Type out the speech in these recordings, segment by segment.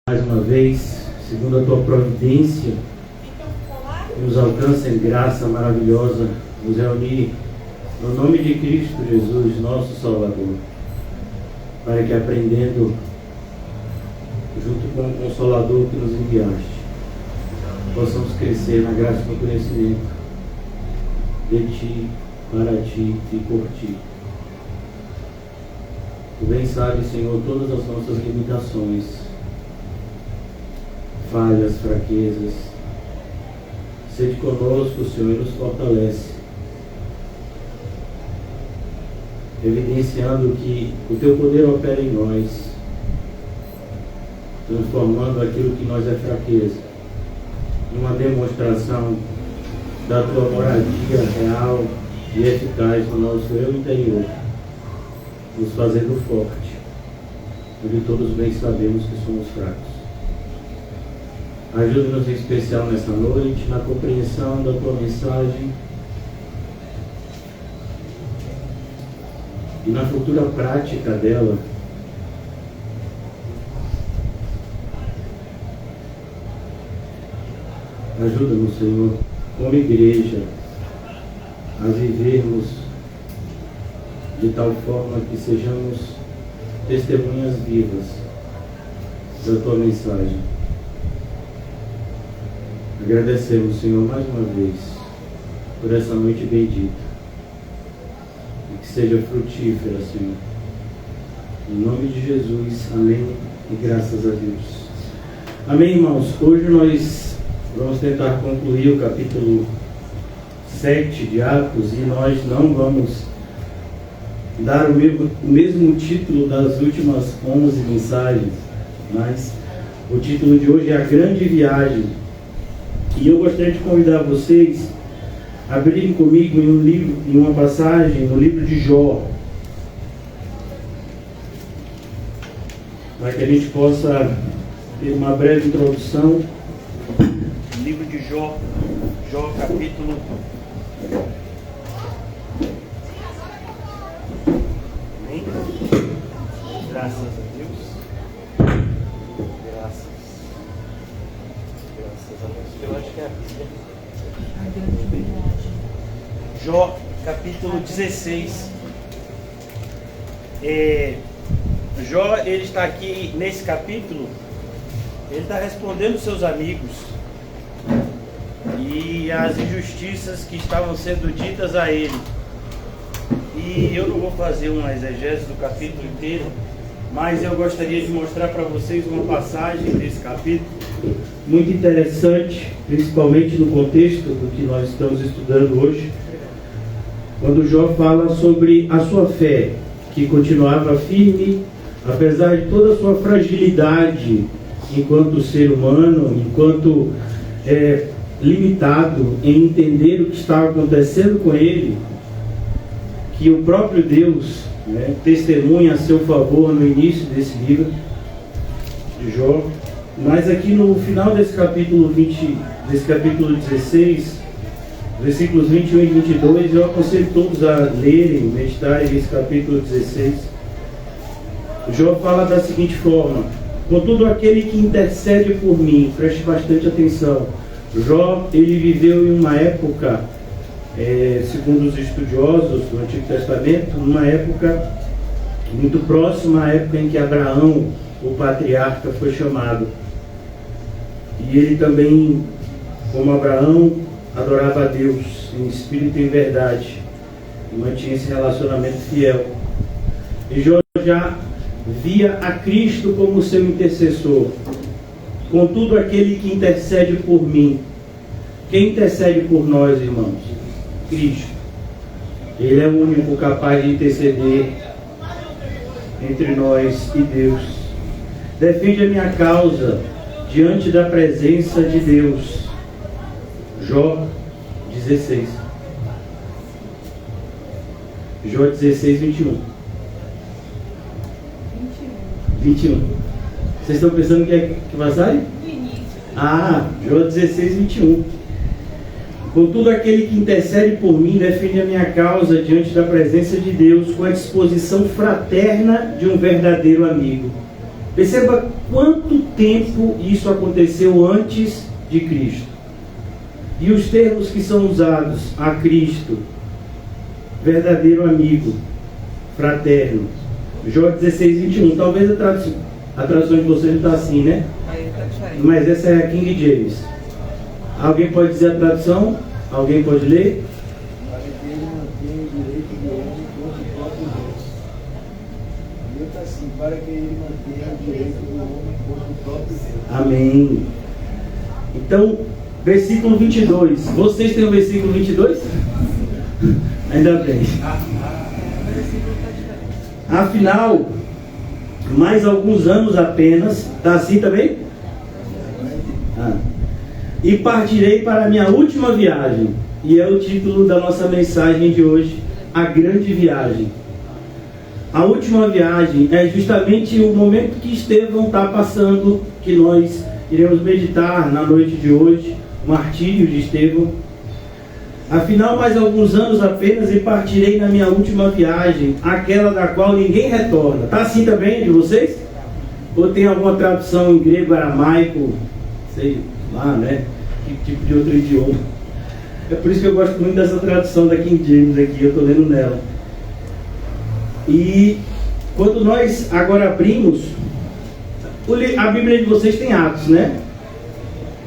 Mais uma vez, segundo a tua providência, nos alcança em graça maravilhosa, nos reunir no nome de Cristo Jesus, nosso Salvador, para que, aprendendo junto com o Consolador que nos enviaste, possamos crescer na graça e no conhecimento de Ti, para Ti e por Ti. Tu bem sabes, Senhor, todas as nossas limitações, falhas, fraquezas. Sede conosco, Senhor, e nos fortalece, evidenciando que o Teu poder opera em nós, transformando aquilo que nós é fraqueza numa demonstração da Tua moradia real e eficaz no nosso eu interior, nos fazendo forte, onde todos bem sabemos que somos fracos. Ajude-nos em especial nessa noite, na compreensão da Tua mensagem e na futura prática dela. Ajuda-nos, Senhor, como igreja, a vivermos de tal forma que sejamos testemunhas vivas da Tua mensagem. Agradecemos, Senhor, mais uma vez por essa noite bendita e que seja frutífera, Senhor. Em nome de Jesus, amém e graças a Deus. Amém, irmãos. Hoje nós vamos tentar concluir o capítulo 7 de Atos e nós não vamos dar o mesmo título das últimas 11 mensagens, mas o título de hoje é A Grande Viagem. E eu gostaria de convidar vocês a abrirem comigo em um livro, em uma passagem, no livro de Jó, para que a gente possa ter uma breve introdução. Livro de Jó, Jó capítulo 1. Graças a Deus. Graças a Deus. Eu acho que é a Bíblia. Jó capítulo 16. Jó, ele está aqui nesse capítulo, ele está respondendo seus amigos e as injustiças que estavam sendo ditas a ele. E eu não vou fazer uma exegese do capítulo inteiro, mas eu gostaria de mostrar para vocês uma passagem desse capítulo muito interessante, principalmente no contexto do que nós estamos estudando hoje, quando Jó fala sobre a sua fé, que continuava firme, apesar de toda a sua fragilidade enquanto ser humano, enquanto limitado em entender o que estava acontecendo com ele, que o próprio Deus testemunha a seu favor no início desse livro de Jó. Mas aqui no final desse capítulo 16, versículos 21 e 22, eu aconselho todos a lerem, meditarem esse capítulo 16. Jó fala da seguinte forma: contudo, aquele que intercede por mim, preste bastante atenção. Jó, ele viveu em uma época, segundo os estudiosos do Antigo Testamento, uma época muito próxima à época em que Abraão, o patriarca, foi chamado. E ele também, como Abraão, adorava a Deus em espírito e em verdade, e mantinha esse relacionamento fiel. E Jó já via a Cristo como seu intercessor. Contudo, aquele que intercede por mim. Quem intercede por nós, irmãos? Cristo. Ele é o único capaz de interceder entre nós e Deus. Defende a minha causa diante da presença de Deus. Jó 16. Jó 16, 21. 21. Vocês estão pensando que passagem? Jó 16, 21. Contudo, aquele que intercede por mim defende a minha causa diante da presença de Deus com a disposição fraterna de um verdadeiro amigo. Perceba quanto tempo isso aconteceu antes de Cristo. E os termos que são usados: a Cristo, verdadeiro amigo, fraterno. Jó 16, 21. Talvez a tradução de vocês não está assim, né? Mas essa é a King James. Alguém pode dizer a tradução? Alguém pode ler? Para que ele mantenha o direito do homem contra o próprio Deus. O meu está assim: para que ele mantenha o direito do homem contra o próprio Deus. Amém. Então, versículo 22. Vocês têm o versículo 22? Ainda bem. Afinal, mais alguns anos apenas. Está assim também? E partirei para a minha última viagem. E é o título da nossa mensagem de hoje: a grande viagem. A última viagem é justamente o momento que Estevão está passando, que nós iremos meditar na noite de hoje, o martírio de Estevão. Afinal, mais alguns anos apenas e partirei na minha última viagem, aquela da qual ninguém retorna. Está assim também de vocês? Ou tem alguma tradução em grego, aramaico, sei lá, né? Que tipo de outro idioma? É por isso que eu gosto muito dessa tradução da King James aqui, eu estou lendo nela. E quando nós agora abrimos, a Bíblia de vocês tem Atos, né?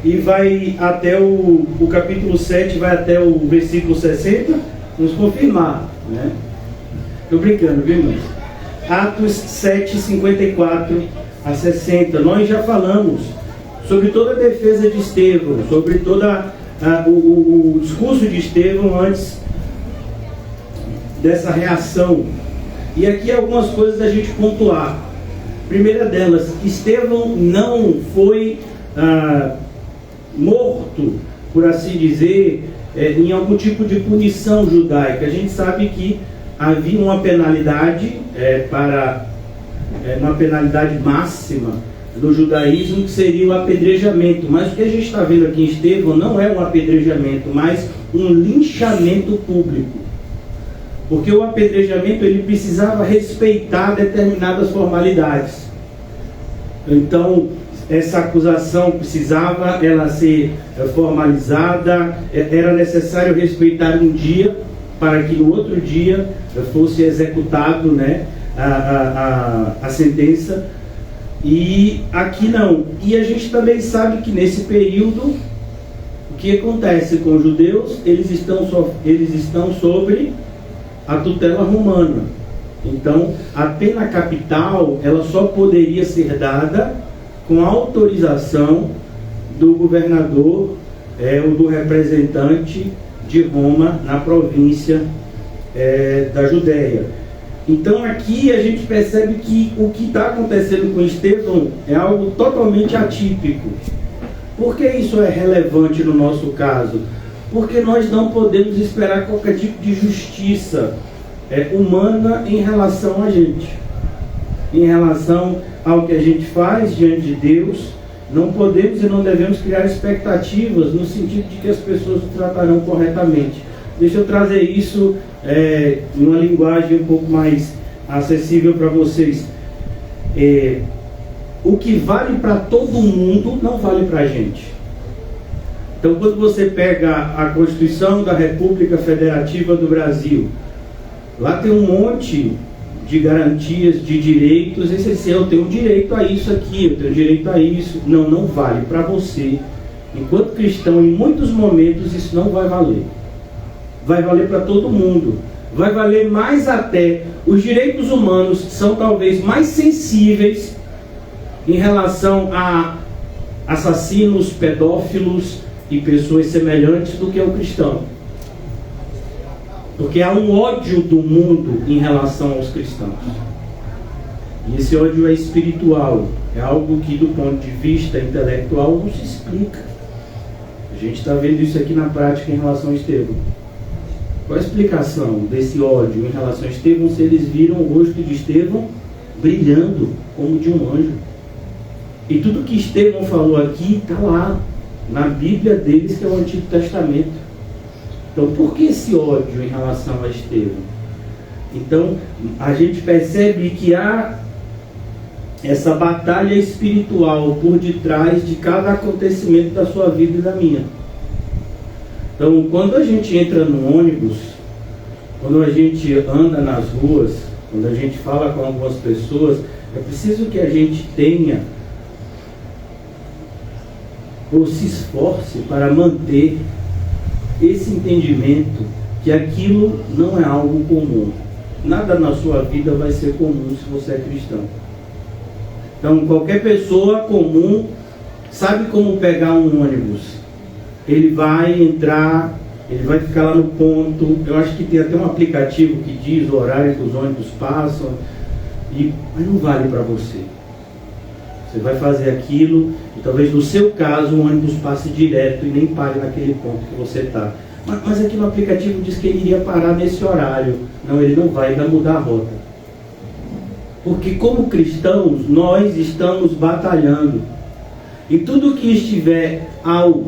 E vai até o capítulo 7, vai até o versículo 60, nos confirmar, né? Estou brincando, viu, irmãos? Atos 7, 54 a 60. Nós já falamos sobre toda a defesa de Estevão, sobre toda o discurso de Estevão antes dessa reação. E aqui algumas coisas a gente pontuar. Primeira delas: Estevão não foi morto, por assim dizer, em algum tipo de punição judaica. A gente sabe que havia uma penalidade uma penalidade máxima do judaísmo, que seria o apedrejamento. Mas o que a gente está vendo aqui em Estevão não é um apedrejamento, mas um linchamento público. Porque o apedrejamento ele precisava respeitar determinadas formalidades. Então, essa acusação precisava ela ser formalizada, era necessário respeitar um dia para que no outro dia fosse executado, né, a sentença. E aqui não. E a gente também sabe que nesse período, o que acontece com os judeus? Eles estão sobre a tutela romana. Então, a pena capital ela só poderia ser dada com a autorização do governador ou do representante de Roma na província da Judéia. Então aqui a gente percebe que o que está acontecendo com Estevão é algo totalmente atípico. Por que isso é relevante no nosso caso? Porque nós não podemos esperar qualquer tipo de justiça humana em relação a gente, em relação ao que a gente faz diante de Deus. Não podemos e não devemos criar expectativas no sentido de que as pessoas nos tratarão corretamente. Deixa eu trazer isso em uma linguagem um pouco mais acessível para vocês. O que vale para todo mundo não vale para a gente. Então, quando você pega a Constituição da República Federativa do Brasil, lá tem um monte de garantias, de direitos. Esse assim, eu tenho direito a isso aqui, eu tenho direito a isso. Não vale para você. Enquanto cristão, em muitos momentos, isso não vai valer. Vai valer para todo mundo. Vai valer mais até. Os direitos humanos são talvez mais sensíveis em relação a assassinos, pedófilos e pessoas semelhantes do que o cristão. Porque há um ódio do mundo em relação aos cristãos. E esse ódio é espiritual. É algo que do ponto de vista intelectual não se explica. A gente está vendo isso aqui na prática em relação a Estevão. Qual a explicação desse ódio em relação a Estevão se eles viram o rosto de Estevão brilhando como de um anjo? E tudo que Estevão falou aqui está lá na Bíblia deles, que é o Antigo Testamento. Então, por que esse ódio em relação a Estevão? Então, a gente percebe que há essa batalha espiritual por detrás de cada acontecimento da sua vida e da minha. Então, quando a gente entra no ônibus, quando a gente anda nas ruas, quando a gente fala com algumas pessoas, é preciso que a gente tenha ou se esforce para manter esse entendimento que aquilo não é algo comum. Nada na sua vida vai ser comum se você é cristão. Então, qualquer pessoa comum sabe como pegar um ônibus. Ele vai entrar, ele vai ficar lá no ponto. Eu acho que tem até um aplicativo que diz o horário que os ônibus passam. Mas não vale para você. Você vai fazer aquilo e talvez no seu caso o ônibus passe direto e nem pare naquele ponto que você está. Mas aqui no aplicativo diz que ele iria parar nesse horário. Não, ele não vai mudar a rota. Porque como cristãos, nós estamos batalhando. E tudo que estiver ao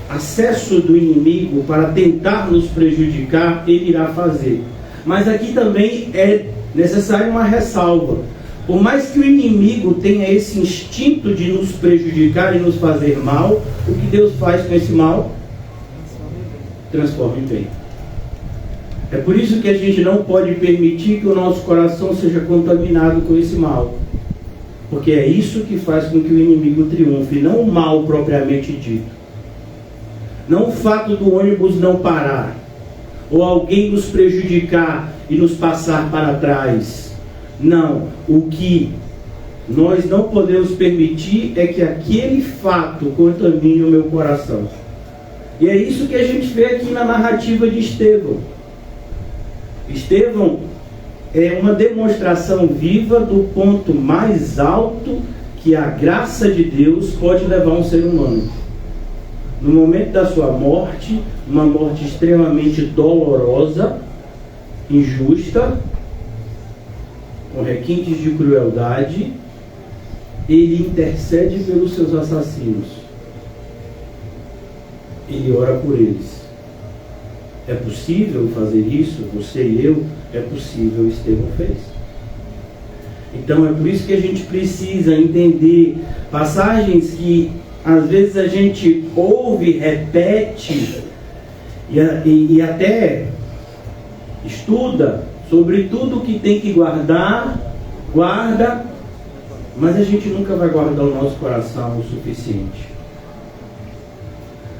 acesso do inimigo para tentar nos prejudicar, ele irá fazer. Mas aqui também é necessário uma ressalva. Por mais que o inimigo tenha esse instinto de nos prejudicar e nos fazer mal, o que Deus faz com esse mal? Transforma em bem. É por isso que a gente não pode permitir que o nosso coração seja contaminado com esse mal. Porque é isso que faz com que o inimigo triunfe, não o mal propriamente dito. Não o fato do ônibus não parar, ou alguém nos prejudicar e nos passar para trás. Não, o que nós não podemos permitir é que aquele fato contamine o meu coração. E é isso que a gente vê aqui na narrativa de Estevão. Estevão é uma demonstração viva do ponto mais alto que a graça de Deus pode levar um ser humano. No momento da sua morte, uma morte extremamente dolorosa, injusta, com requintes de crueldade, ele intercede pelos seus assassinos. Ele ora por eles. É possível fazer isso? Você e eu? É possível, Estevão fez. Então é por isso que a gente precisa entender passagens que às vezes a gente ouve, repete e até estuda sobre tudo que tem que guardar, guarda, mas a gente nunca vai guardar o nosso coração o suficiente.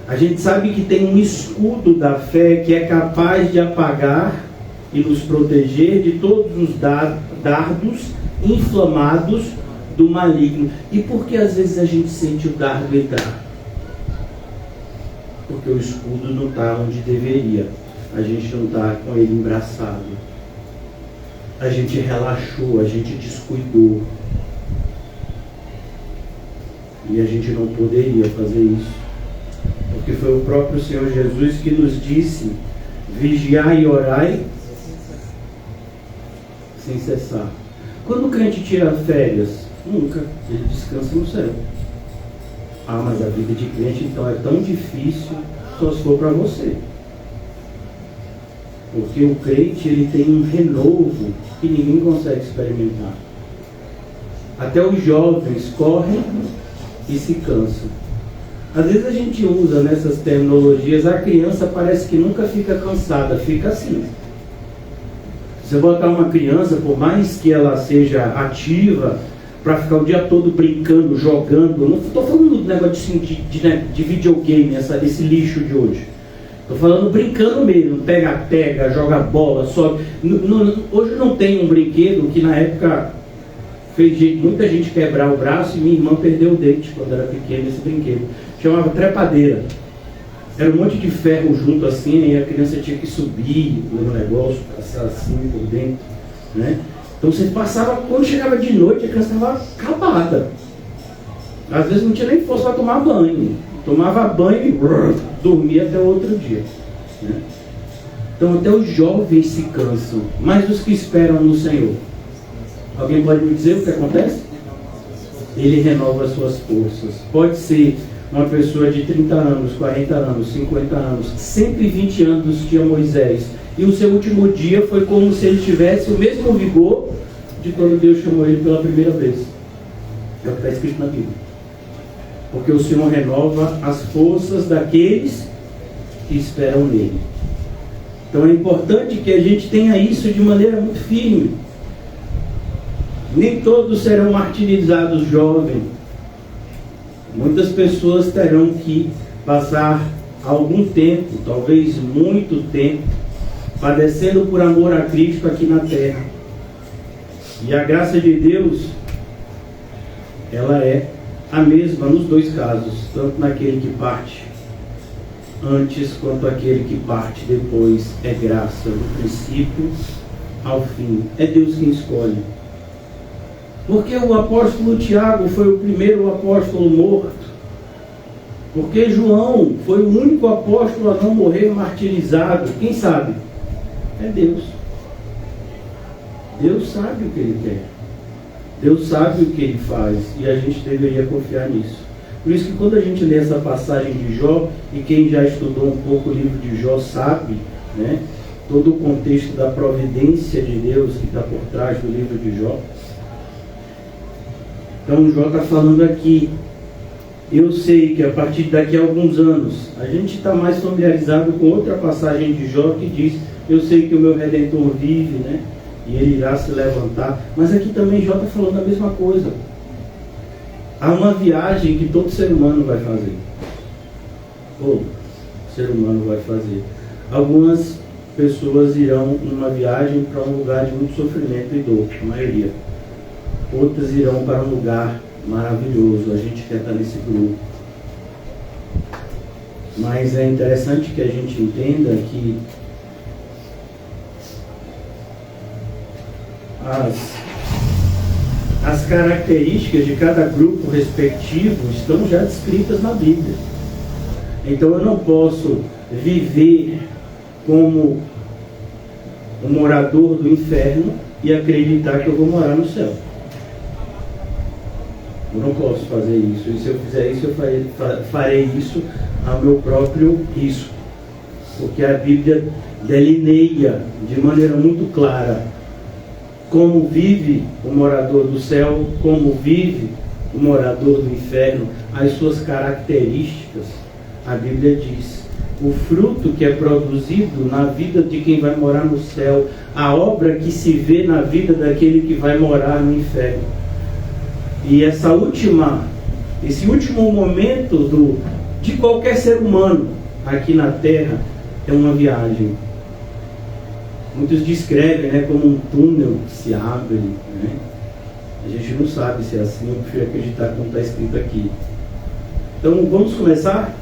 A gente sabe que tem um escudo da fé que é capaz de apagar e nos proteger de todos os dardos inflamados do maligno. E por que às vezes a gente sente o dardo entrar? Porque o escudo não está onde deveria. A gente não está com ele embraçado. A gente relaxou, a gente descuidou. E a gente não poderia fazer isso. Porque foi o próprio Senhor Jesus que nos disse: vigiai e orai sem cessar. Quando o crente tira férias? Nunca. Ele descansa no céu. Ah, mas a vida de crente então é tão difícil, só se for para você. Porque o crente ele tem um renovo que ninguém consegue experimentar. Até os jovens correm e se cansam. Às vezes a gente usa nessas terminologias, a criança parece que nunca fica cansada, fica assim. Você botar uma criança, por mais que ela seja ativa, para ficar o dia todo brincando, jogando, não estou falando do negócio de videogame, esse lixo de hoje. Estou falando brincando mesmo, pega, joga bola, sobe. Hoje não tem um brinquedo que na época fez muita gente quebrar o braço e minha irmã perdeu o dente quando era pequena, esse brinquedo. Chamava trepadeira. Era um monte de ferro junto assim, e a criança tinha que subir no negócio, passar assim por dentro, né? Então você passava, quando chegava de noite, a criança estava acabada. Às vezes não tinha nem força para tomar banho. Tomava banho e dormia até o outro dia, né? Então até os jovens se cansam, mas os que esperam no Senhor. Alguém pode me dizer o que acontece? Ele renova as suas forças. Pode ser uma pessoa de 30 anos, 40 anos, 50 anos, 120 anos tinha Moisés. E o seu último dia foi como se ele tivesse o mesmo vigor de quando Deus chamou ele pela primeira vez. É o que está escrito na Bíblia. Porque o Senhor renova as forças daqueles que esperam nele. Então é importante que a gente tenha isso de maneira muito firme. Nem todos serão martirizados jovens. Muitas pessoas terão que passar algum tempo, talvez muito tempo, padecendo por amor a Cristo aqui na terra. E a graça de Deus, ela é a mesma nos dois casos, tanto naquele que parte antes quanto aquele que parte depois. É graça do princípio ao fim. É Deus quem escolhe. Porque o apóstolo Tiago foi o primeiro apóstolo morto? Porque João foi o único apóstolo a não morrer martirizado? Quem sabe? É Deus. Deus sabe o que Ele quer. Deus sabe o que Ele faz. E a gente deveria confiar nisso. Por isso que quando a gente lê essa passagem de Jó, e quem já estudou um pouco o livro de Jó sabe, né, todo o contexto da providência de Deus que está por trás do livro de Jó. Então Jó está falando aqui: eu sei que a partir daqui a alguns anos, a gente está mais familiarizado com outra passagem de Jó que diz: eu sei que o meu Redentor vive, né? E ele irá se levantar. Mas aqui também Jó está falando a mesma coisa. Há uma viagem que todo ser humano vai fazer. Todo ser humano vai fazer. Algumas pessoas irão numa viagem para um lugar de muito sofrimento e dor, a maioria. Outras irão para um lugar maravilhoso. A gente quer estar nesse grupo. Mas é interessante que a gente entenda que as características de cada grupo respectivo estão já descritas na Bíblia. Então eu não posso viver como um morador do inferno e acreditar que eu vou morar no céu. Eu não posso fazer isso. E se eu fizer isso, eu farei isso a meu próprio risco. Porque a Bíblia delineia de maneira muito clara como vive o morador do céu, como vive o morador do inferno, as suas características. A Bíblia diz: o fruto que é produzido na vida de quem vai morar no céu, a obra que se vê na vida daquele que vai morar no inferno. E esse último momento de qualquer ser humano aqui na terra é uma viagem. Muitos descrevem, né, como um túnel que se abre, né? A gente não sabe se é assim, eu prefiro acreditar como está escrito aqui. Então vamos começar?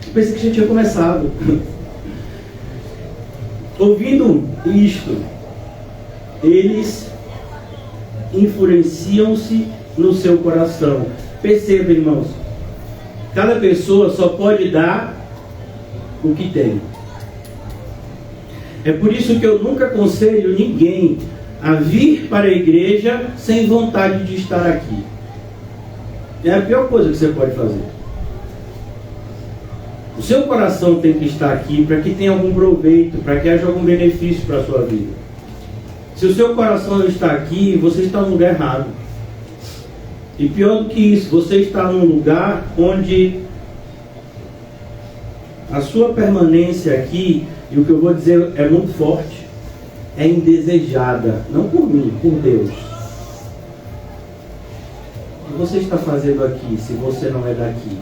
Eu pensei que já tinha começado. Ouvindo isto, eles enfureciam-se no seu coração. Perceba, irmãos, cada pessoa só pode dar o que tem. É por isso que eu nunca aconselho ninguém a vir para a igreja sem vontade de estar aqui. É a pior coisa que você pode fazer. O seu coração tem que estar aqui para que tenha algum proveito, para que haja algum benefício para a sua vida. Se o seu coração não está aqui, você está no lugar errado. E pior do que isso, você está num lugar onde a sua permanência aqui, e o que eu vou dizer é muito forte, é indesejada, não por mim, por Deus. O que você está fazendo aqui, se você não é daqui?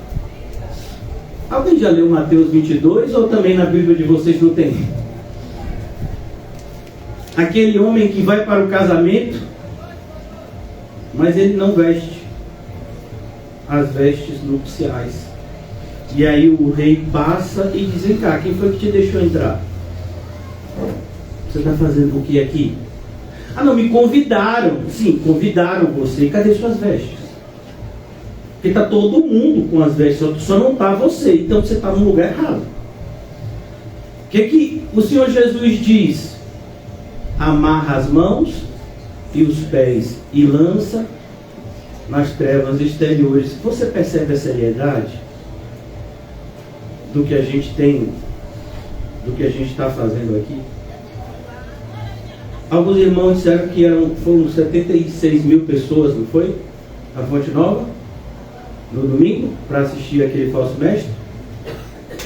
Alguém já leu Mateus 22 ou também na Bíblia de vocês não tem? Aquele homem que vai para o casamento, mas ele não veste as vestes nupciais. E aí o rei passa e diz: vem cá, quem foi que te deixou entrar? Você está fazendo o que aqui? Ah, não, me convidaram. Sim, convidaram você. Cadê suas vestes? Porque está todo mundo com as vestes, só não está você. Então você está no lugar errado. O que o Senhor Jesus diz? Amarra as mãos e os pés e lança nas trevas exteriores. Você percebe a seriedade do que a gente tem, do que a gente está fazendo aqui? Alguns irmãos disseram que foram 76 mil pessoas, não foi? Na Fonte Nova, no domingo, para assistir aquele falso mestre.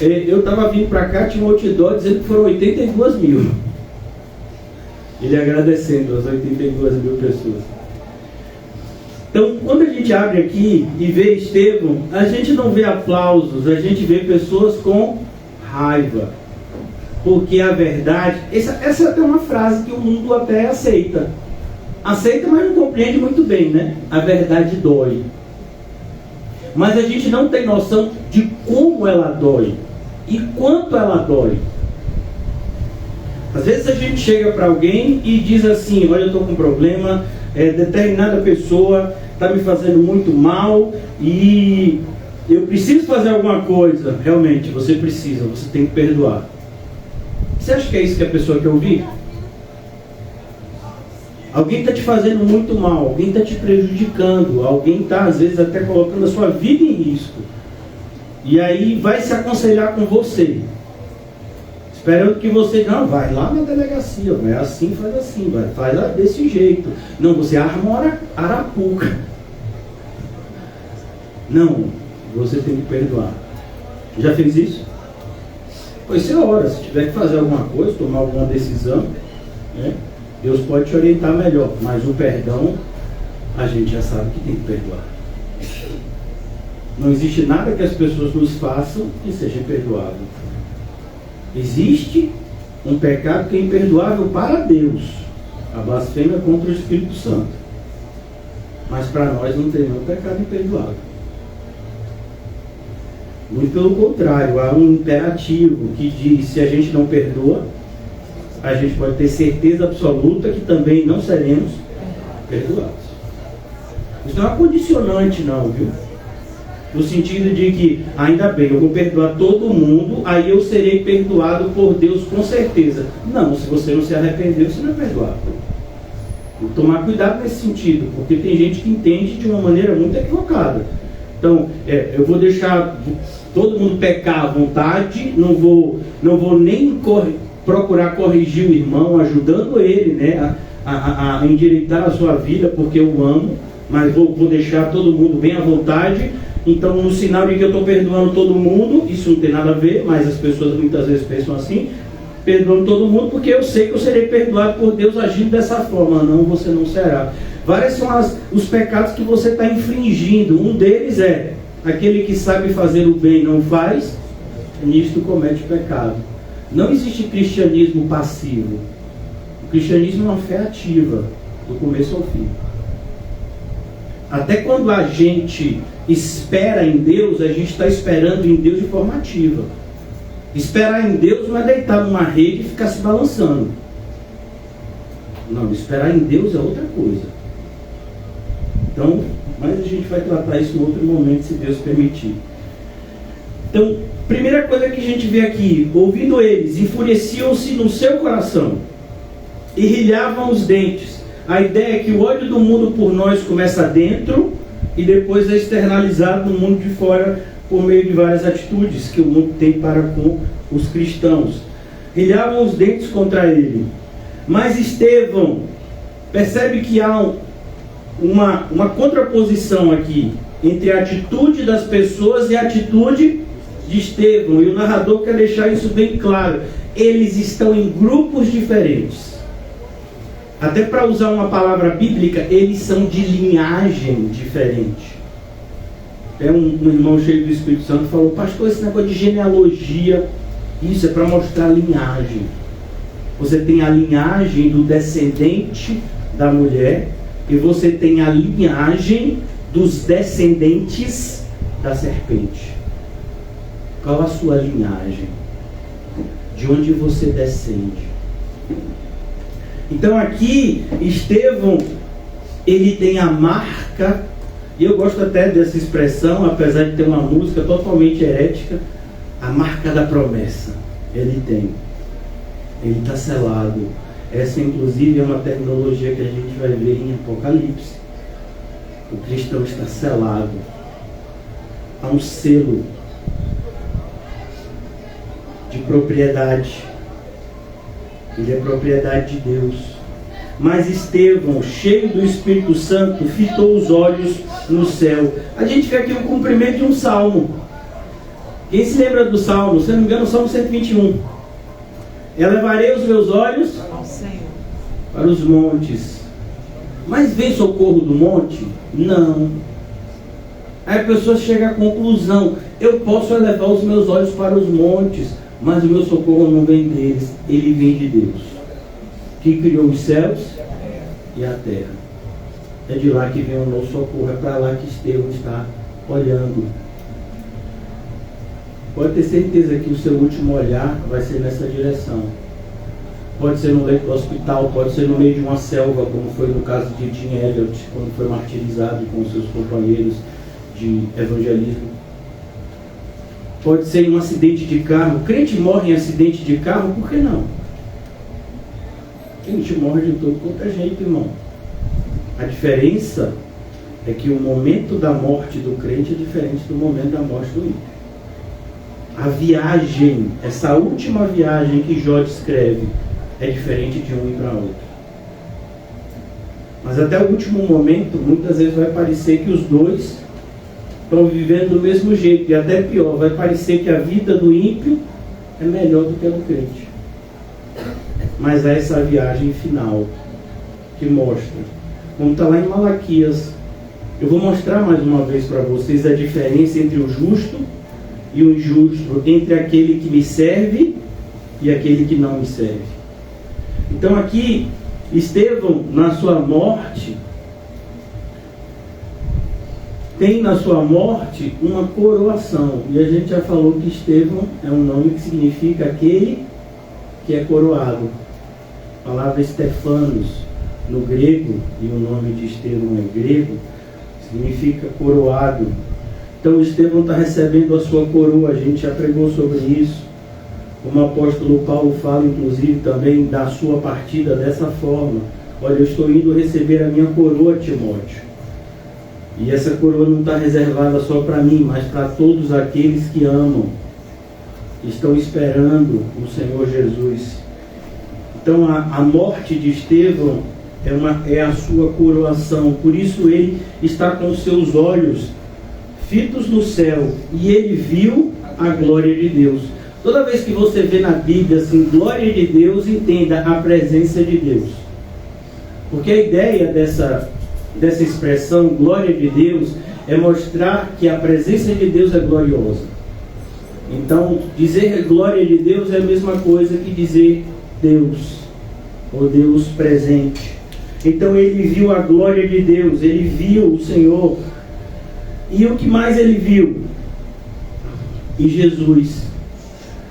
Eu estava vindo para cá, tinha um outdoor dizendo que foram 82 mil. Ele agradecendo as 82 mil pessoas. Então, quando a gente abre aqui e vê Estevão, a gente não vê aplausos, a gente vê pessoas com raiva. Porque a verdade, essa é até uma frase que o mundo até aceita. Aceita, mas não compreende muito bem, né? A verdade dói. Mas a gente não tem noção de como ela dói e quanto ela dói. Às vezes a gente chega para alguém e diz assim: olha, eu estou com um problema, determinada pessoa está me fazendo muito mal e eu preciso fazer alguma coisa. Realmente, você precisa, você tem que perdoar. Você acha que é isso que a pessoa quer ouvir? Alguém está te fazendo muito mal, alguém está te prejudicando, alguém está às vezes até colocando a sua vida em risco. E aí vai se aconselhar com você, esperando que você, não, vai lá na delegacia, vai assim, faz desse jeito. Não, você arma uma arapuca. Não, você tem que perdoar. Já fez isso? Pois você ora, se tiver que fazer alguma coisa, tomar alguma decisão, né? Deus pode te orientar melhor, mas o perdão, a gente já sabe que tem que perdoar. Não existe nada que as pessoas nos façam que seja imperdoável. Existe um pecado que é imperdoável para Deus, a blasfêmia contra o Espírito Santo. Mas para nós não tem nenhum pecado imperdoável. Muito pelo contrário, há um imperativo que diz: se a gente não perdoa, a gente pode ter certeza absoluta que também não seremos perdoados. Isso não é condicionante não, viu? No sentido de que, ainda bem, eu vou perdoar todo mundo, aí eu serei perdoado por Deus com certeza. Não, se você não se arrependeu, você não é perdoado. Vou tomar cuidado nesse sentido, porque tem gente que entende de uma maneira muito equivocada. Então, eu vou deixar todo mundo pecar à vontade, não vou nem procurar corrigir o irmão, ajudando ele, né, a endireitar a sua vida, porque eu amo, mas vou deixar todo mundo bem à vontade. Então, no sinal de que eu estou perdoando todo mundo, isso não tem nada a ver, mas as pessoas muitas vezes pensam assim: perdoando todo mundo porque eu sei que eu serei perdoado por Deus agindo dessa forma. Não, você não será. Vários são os pecados que você está infringindo. Um deles é: aquele que sabe fazer o bem não faz, nisto comete pecado. Não existe cristianismo passivo. O cristianismo é uma fé ativa, do começo ao fim. Até quando a gente espera em Deus, a gente está esperando em Deus de forma ativa. Esperar em Deus não é deitar numa rede e ficar se balançando. Não, esperar em Deus é outra coisa. Então, mas a gente vai tratar isso em outro momento, se Deus permitir. Então, primeira coisa que a gente vê aqui: ouvindo eles, enfureciam-se no seu coração e rilhavam os dentes. A ideia é que o ódio do mundo por nós começa dentro e depois é externalizado no mundo de fora por meio de várias atitudes que o mundo tem para com os cristãos. Rilhavam os dentes contra ele. Mas Estevão, percebe que há uma contraposição aqui entre a atitude das pessoas e a atitude de Estevão. E o narrador quer deixar isso bem claro: eles estão em grupos diferentes. Até para usar uma palavra bíblica, eles são de linhagem diferente. Até um irmão cheio do Espírito Santo falou: pastor, esse negócio de genealogia, isso é para mostrar a linhagem. Você tem a linhagem do descendente da mulher e você tem a linhagem dos descendentes da serpente. Qual a sua linhagem? De onde você descende? Então aqui, Estevão, ele tem a marca, e eu gosto até dessa expressão, apesar de ter uma música totalmente herética, a marca da promessa. Ele tem. Ele está selado. Essa, inclusive, é uma terminologia que a gente vai ver em Apocalipse. O cristão está selado. Há um selo de propriedade. Ele é propriedade de Deus. Mas Estevão, cheio do Espírito Santo, fitou os olhos no céu. A gente vê aqui o cumprimento de um salmo. Quem se lembra do salmo? Se não me engano, o salmo 121. Elevarei os meus olhos para os montes. Mas vem socorro do monte? Não. Aí a pessoa chega à conclusão: eu posso elevar os meus olhos para os montes, mas o meu socorro não vem deles, ele vem de Deus, que criou os céus e a terra. É de lá que vem o nosso socorro, é para lá que Estevão está olhando. Pode ter certeza que o seu último olhar vai ser nessa direção. Pode ser no leito do hospital, pode ser no meio de uma selva, como foi no caso de Jim Elliot, quando foi martirizado com seus companheiros de evangelismo. Pode ser em um acidente de carro. O crente morre em acidente de carro, por que não? A gente morre de todo quanto é jeito, irmão. A diferença é que o momento da morte do crente é diferente do momento da morte do ímpio. A viagem, essa última viagem que Jó descreve, é diferente de um ir para outro. Mas até o último momento, muitas vezes vai parecer que os dois estão vivendo do mesmo jeito, e até pior, vai parecer que a vida do ímpio é melhor do que a do crente. Mas é essa viagem final que mostra, como está lá em Malaquias. Eu vou mostrar mais uma vez para vocês a diferença entre o justo e o injusto, entre aquele que me serve e aquele que não me serve. Então aqui, Estevão, na sua morte, tem na sua morte uma coroação. E a gente já falou que Estevão é um nome que significa aquele que é coroado. A palavra Stefanos no grego, e o nome de Estevão é grego, significa coroado. Então Estevão está recebendo a sua coroa. A gente já pregou sobre isso. Como o apóstolo Paulo fala, inclusive, também da sua partida dessa forma: olha, eu estou indo receber a minha coroa, Timóteo. E essa coroa não está reservada só para mim, mas para todos aqueles que amam, que estão esperando o Senhor Jesus. Então a morte de Estevão é a sua coroação. Por isso ele está com os seus olhos fitos no céu, e ele viu a glória de Deus. Toda vez que você vê na Bíblia assim, glória de Deus, entenda a presença de Deus. Porque a ideia dessa expressão glória de Deus é mostrar que a presença de Deus é gloriosa. Então, dizer glória de Deus é a mesma coisa que dizer Deus, ou Deus presente. Então ele viu a glória de Deus, ele viu o Senhor. E o que mais ele viu? E Jesus.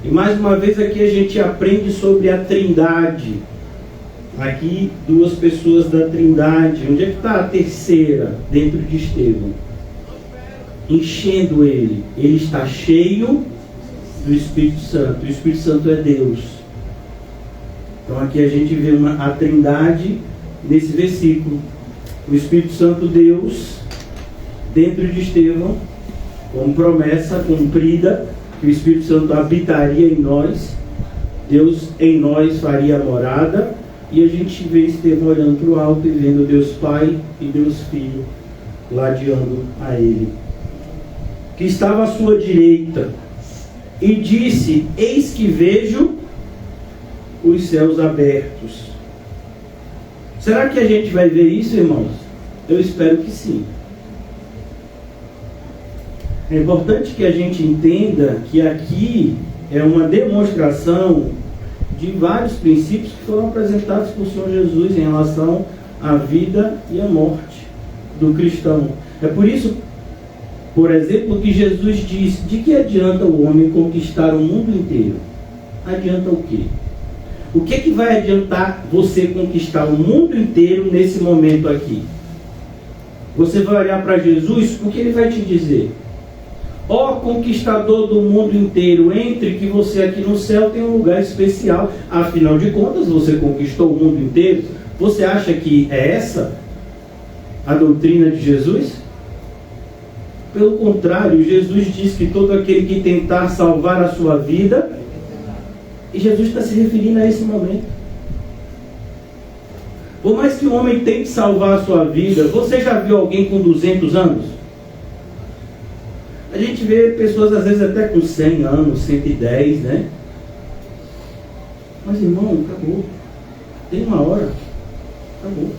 E mais uma vez aqui a gente aprende sobre a Trindade. Aqui, duas pessoas da Trindade. Onde é que está a terceira dentro de Estevão? Enchendo ele. Ele está cheio do Espírito Santo. O Espírito Santo é Deus. Então aqui a gente vê a Trindade nesse versículo. O Espírito Santo, Deus, dentro de Estevão, como promessa cumprida, que o Espírito Santo habitaria em nós. Deus em nós faria morada. E a gente vê Estevão olhando para o alto e vendo Deus Pai e Deus Filho ladeando a ele, que estava à sua direita, e disse: eis que vejo os céus abertos. Será que a gente vai ver isso, irmãos? Eu espero que sim. É importante que a gente entenda que aqui é uma demonstração de vários princípios que foram apresentados por Senhor Jesus em relação à vida e à morte do cristão. É por isso, por exemplo, que Jesus disse: de que adianta o homem conquistar o mundo inteiro? Adianta o quê? O que vai adiantar você conquistar o mundo inteiro nesse momento aqui? Você vai olhar para Jesus, o que ele vai te dizer? Ó conquistador do mundo inteiro, entre que você aqui no céu tem um lugar especial. Afinal de contas, você conquistou o mundo inteiro. Você acha que é essa a doutrina de Jesus? Pelo contrário, Jesus diz que todo aquele que tentar salvar a sua vida, e Jesus está se referindo a esse momento. Por mais que o homem tente salvar a sua vida, você já viu alguém com 200 anos? A gente vê pessoas às vezes até com 100 anos, 110, né? Mas irmão, acabou. Tem uma hora. Acabou.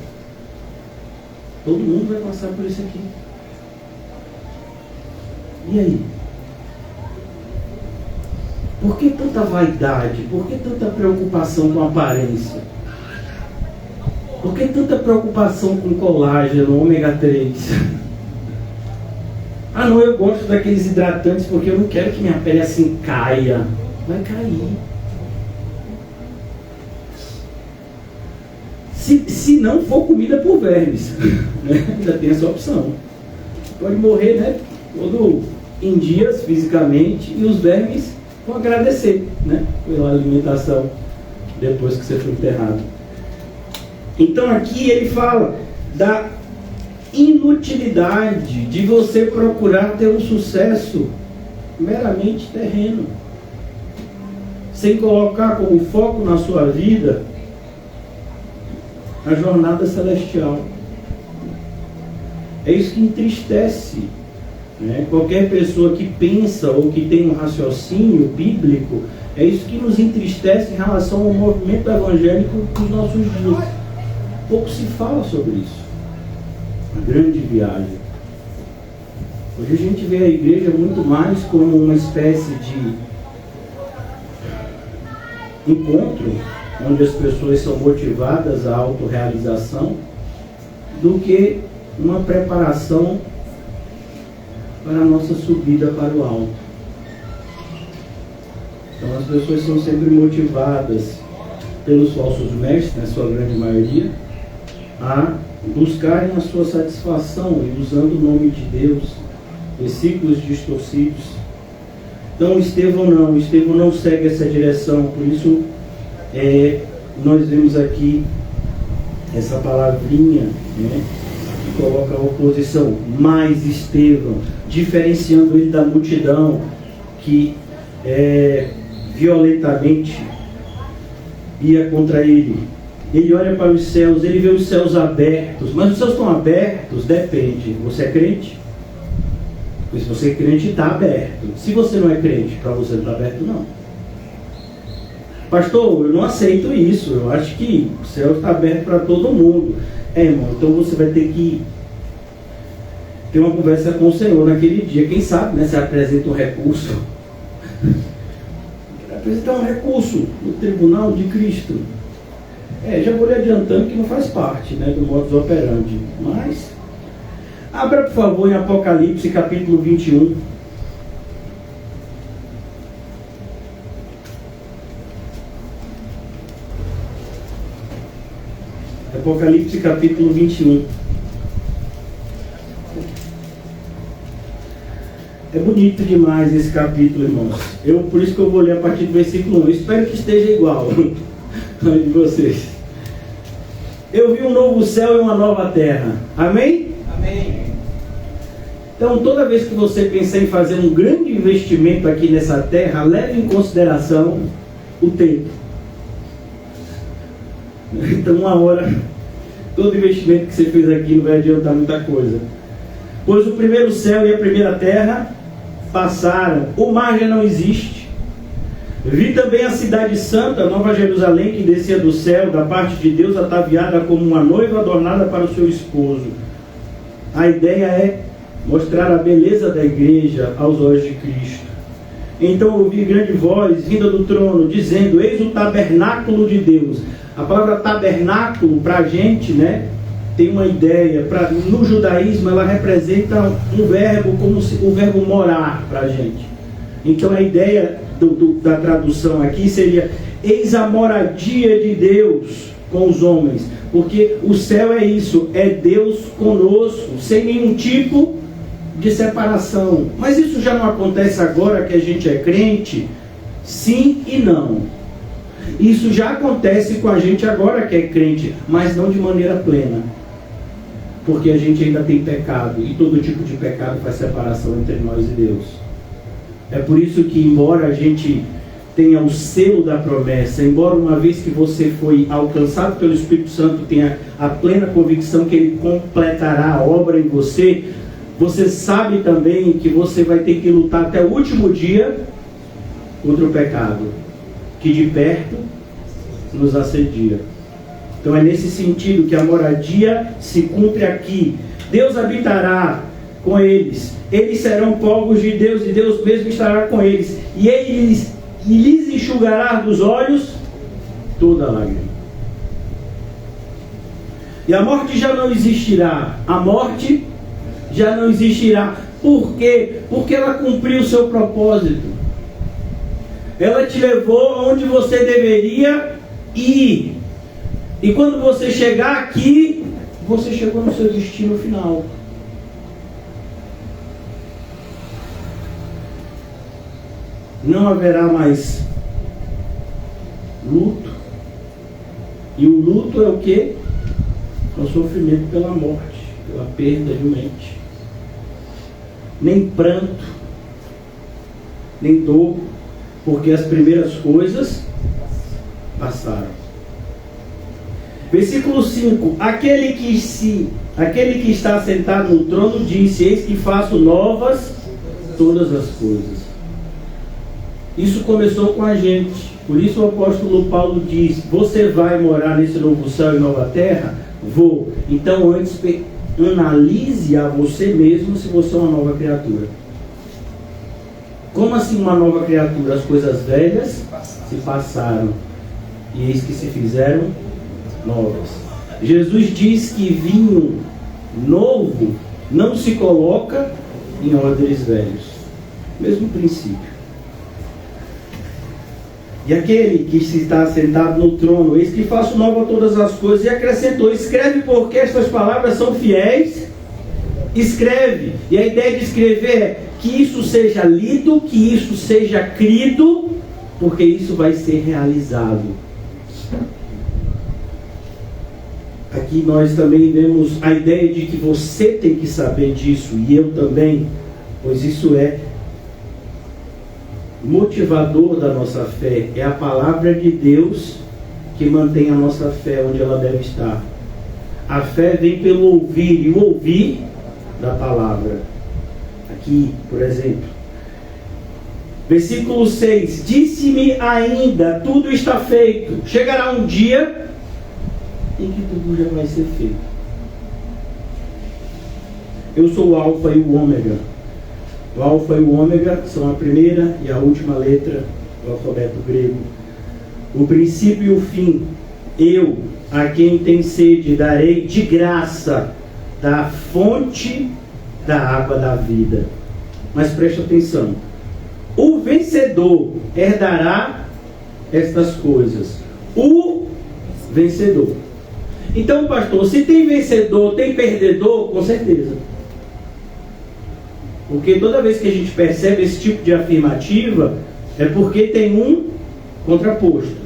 Todo mundo vai passar por isso aqui. E aí? Por que tanta vaidade? Por que tanta preocupação com a aparência? Por que tanta preocupação com colágeno, ômega 3? Ah não, eu gosto daqueles hidratantes porque eu não quero que minha pele assim caia. Vai cair. Se não for comida por vermes, né? Ainda tem essa opção. Pode morrer, né? Todo em dias fisicamente, e os vermes vão agradecer, né? Pela alimentação depois que você foi enterrado. Então aqui ele fala da inutilidade de você procurar ter um sucesso meramente terreno, sem colocar como foco na sua vida a jornada celestial. É isso que entristece, né? Qualquer pessoa que pensa ou que tem um raciocínio bíblico, é isso que nos entristece em relação ao movimento evangélico dos nossos dias. Pouco se fala sobre isso. Uma grande viagem. Hoje a gente vê a igreja muito mais como uma espécie de encontro, onde as pessoas são motivadas à autorrealização, do que uma preparação para a nossa subida para o alto. Então as pessoas são sempre motivadas pelos falsos mestres, na sua grande maioria, a buscarem a sua satisfação e usando o nome de Deus, versículos distorcidos. Então Estevão não segue essa direção, por isso nós vemos aqui essa palavrinha, né, que coloca a oposição, mais Estevão, diferenciando ele da multidão que violentamente ia contra ele. Ele olha para os céus, ele vê os céus abertos, mas os céus estão abertos, depende. Você é crente? Pois se você é crente, está aberto. Se você não é crente, para você não está aberto, não. Pastor, eu não aceito isso. Eu acho que o céu está aberto para todo mundo. Irmão, então você vai ter que ter uma conversa com o Senhor naquele dia. Quem sabe, né? Você apresenta um recurso. Apresentar um recurso no tribunal de Cristo. Já vou lhe adiantando que não faz parte, né, do modus operandi. Mas, abra por favor em Apocalipse capítulo 21. Apocalipse capítulo 21. É bonito demais esse capítulo, irmãos. Por isso que eu vou ler a partir do versículo 1. Eu espero que esteja igual de vocês. Eu vi um novo céu e uma nova terra. Amém? Amém. Então, toda vez que você pensar em fazer um grande investimento aqui nessa terra, leve em consideração o tempo. Então, uma hora, todo investimento que você fez aqui não vai adiantar muita coisa. Pois o primeiro céu e a primeira terra passaram, o mar já não existe. Vi também a cidade santa, Nova Jerusalém, que descia do céu, da parte de Deus, ataviada como uma noiva adornada para o seu esposo. A ideia é mostrar a beleza da igreja aos olhos de Cristo. Então ouvi grande voz vinda do trono, dizendo: eis o tabernáculo de Deus. A palavra tabernáculo, para a gente, né, tem uma ideia. No judaísmo, ela representa um verbo, como o verbo morar para a gente. Então a ideia da tradução aqui seria: eis a moradia de Deus com os homens. Porque o céu é isso, é Deus conosco, sem nenhum tipo de separação. Mas isso já não acontece agora que a gente é crente? Sim e não. Isso já acontece com a gente agora que é crente, mas não de maneira plena. Porque a gente ainda tem pecado, e todo tipo de pecado faz separação entre nós e Deus. É por isso que, embora a gente tenha o selo da promessa, embora uma vez que você foi alcançado pelo Espírito Santo, tenha a plena convicção que Ele completará a obra em você, você sabe também que você vai ter que lutar até o último dia contra o pecado, que de perto nos assedia. Então é nesse sentido que a moradia se cumpre aqui. Deus habitará com eles, eles serão povos de Deus e Deus mesmo estará com eles, e lhes enxugará dos olhos toda a lágrima. E a morte já não existirá. A morte já não existirá. Por quê? Porque ela cumpriu o seu propósito. Ela te levou onde você deveria ir. E quando você chegar aqui, você chegou no seu destino final. Não haverá mais luto. E o luto é o quê? É o sofrimento pela morte, pela perda de um ente. Nem pranto, nem dor, porque as primeiras coisas passaram. Versículo 5: Aquele que está sentado no trono disse: Eis que faço novas todas as coisas. Isso começou com a gente. Por isso o apóstolo Paulo diz: você vai morar nesse novo céu e nova terra? Vou. Então antes analise a você mesmo se você é uma nova criatura. Como assim uma nova criatura? As coisas velhas se passaram e eis que se fizeram novas. Jesus diz que vinho novo não se coloca em odres velhos. Mesmo princípio. E aquele que se está sentado no trono, eis que faço nova todas as coisas, e acrescentou: escreve, porque estas palavras são fiéis. Escreve. E a ideia de escrever é que isso seja lido, que isso seja crido, porque isso vai ser realizado. Aqui nós também vemos a ideia de que você tem que saber disso, e eu também, pois isso é motivador da nossa fé. É a palavra de Deus que mantém a nossa fé onde ela deve estar. A fé vem pelo ouvir, e o ouvir da palavra. Aqui, por exemplo, versículo 6: disse-me ainda, tudo está feito. Chegará um dia em que tudo já vai ser feito. Eu sou o Alfa e o Ômega. O Alfa e o Ômega são a primeira e a última letra do alfabeto grego. O princípio e o fim. Eu, a quem tem sede, darei de graça da fonte da água da vida. Mas preste atenção. O vencedor herdará estas coisas. O vencedor. Então, pastor, se tem vencedor, tem perdedor? Com certeza. Porque toda vez que a gente percebe esse tipo de afirmativa, é porque tem um contraposto.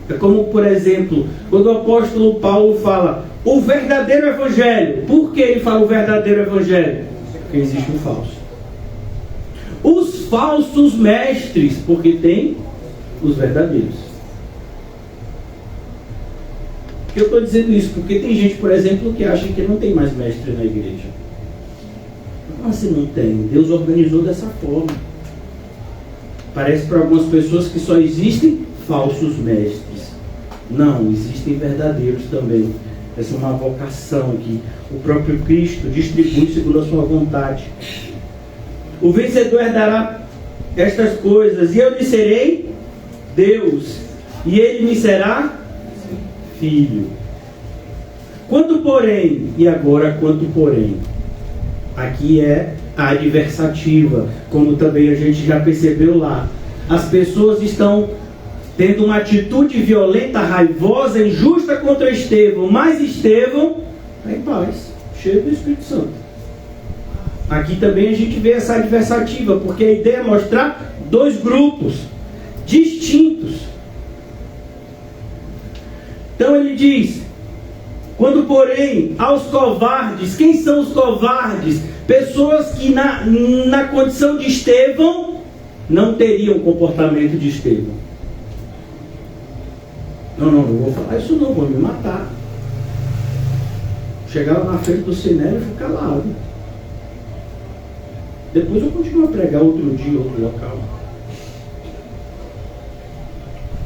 É como, por exemplo, quando o apóstolo Paulo fala o verdadeiro evangelho. Por que ele fala o verdadeiro evangelho? Porque existe um falso. Os falsos mestres, porque tem os verdadeiros. Eu estou dizendo isso porque tem gente, por exemplo, que acha que não tem mais mestre na igreja. Como assim não tem? Deus organizou dessa forma. Parece para algumas pessoas que só existem falsos mestres. Não, existem verdadeiros também. Essa é uma vocação que o próprio Cristo distribui segundo a sua vontade. O vencedor herdará estas coisas, e eu lhe serei Deus, e ele me será filho. Quanto porém, e agora quanto porém? Aqui é a adversativa, como também a gente já percebeu lá. As pessoas estão tendo uma atitude violenta, raivosa, injusta contra Estevão, mas Estevão está em paz, cheio do Espírito Santo. Aqui também a gente vê essa adversativa, porque a ideia é mostrar dois grupos distintos. Então ele diz: quando porém aos covardes, quem são os covardes? Pessoas que na condição de Estevão não teriam o comportamento de Estevão. Não vou falar isso não, vou me matar. Chegar lá na frente do Sinédrio e ficar calado. Depois eu continuo a pregar outro dia, outro local.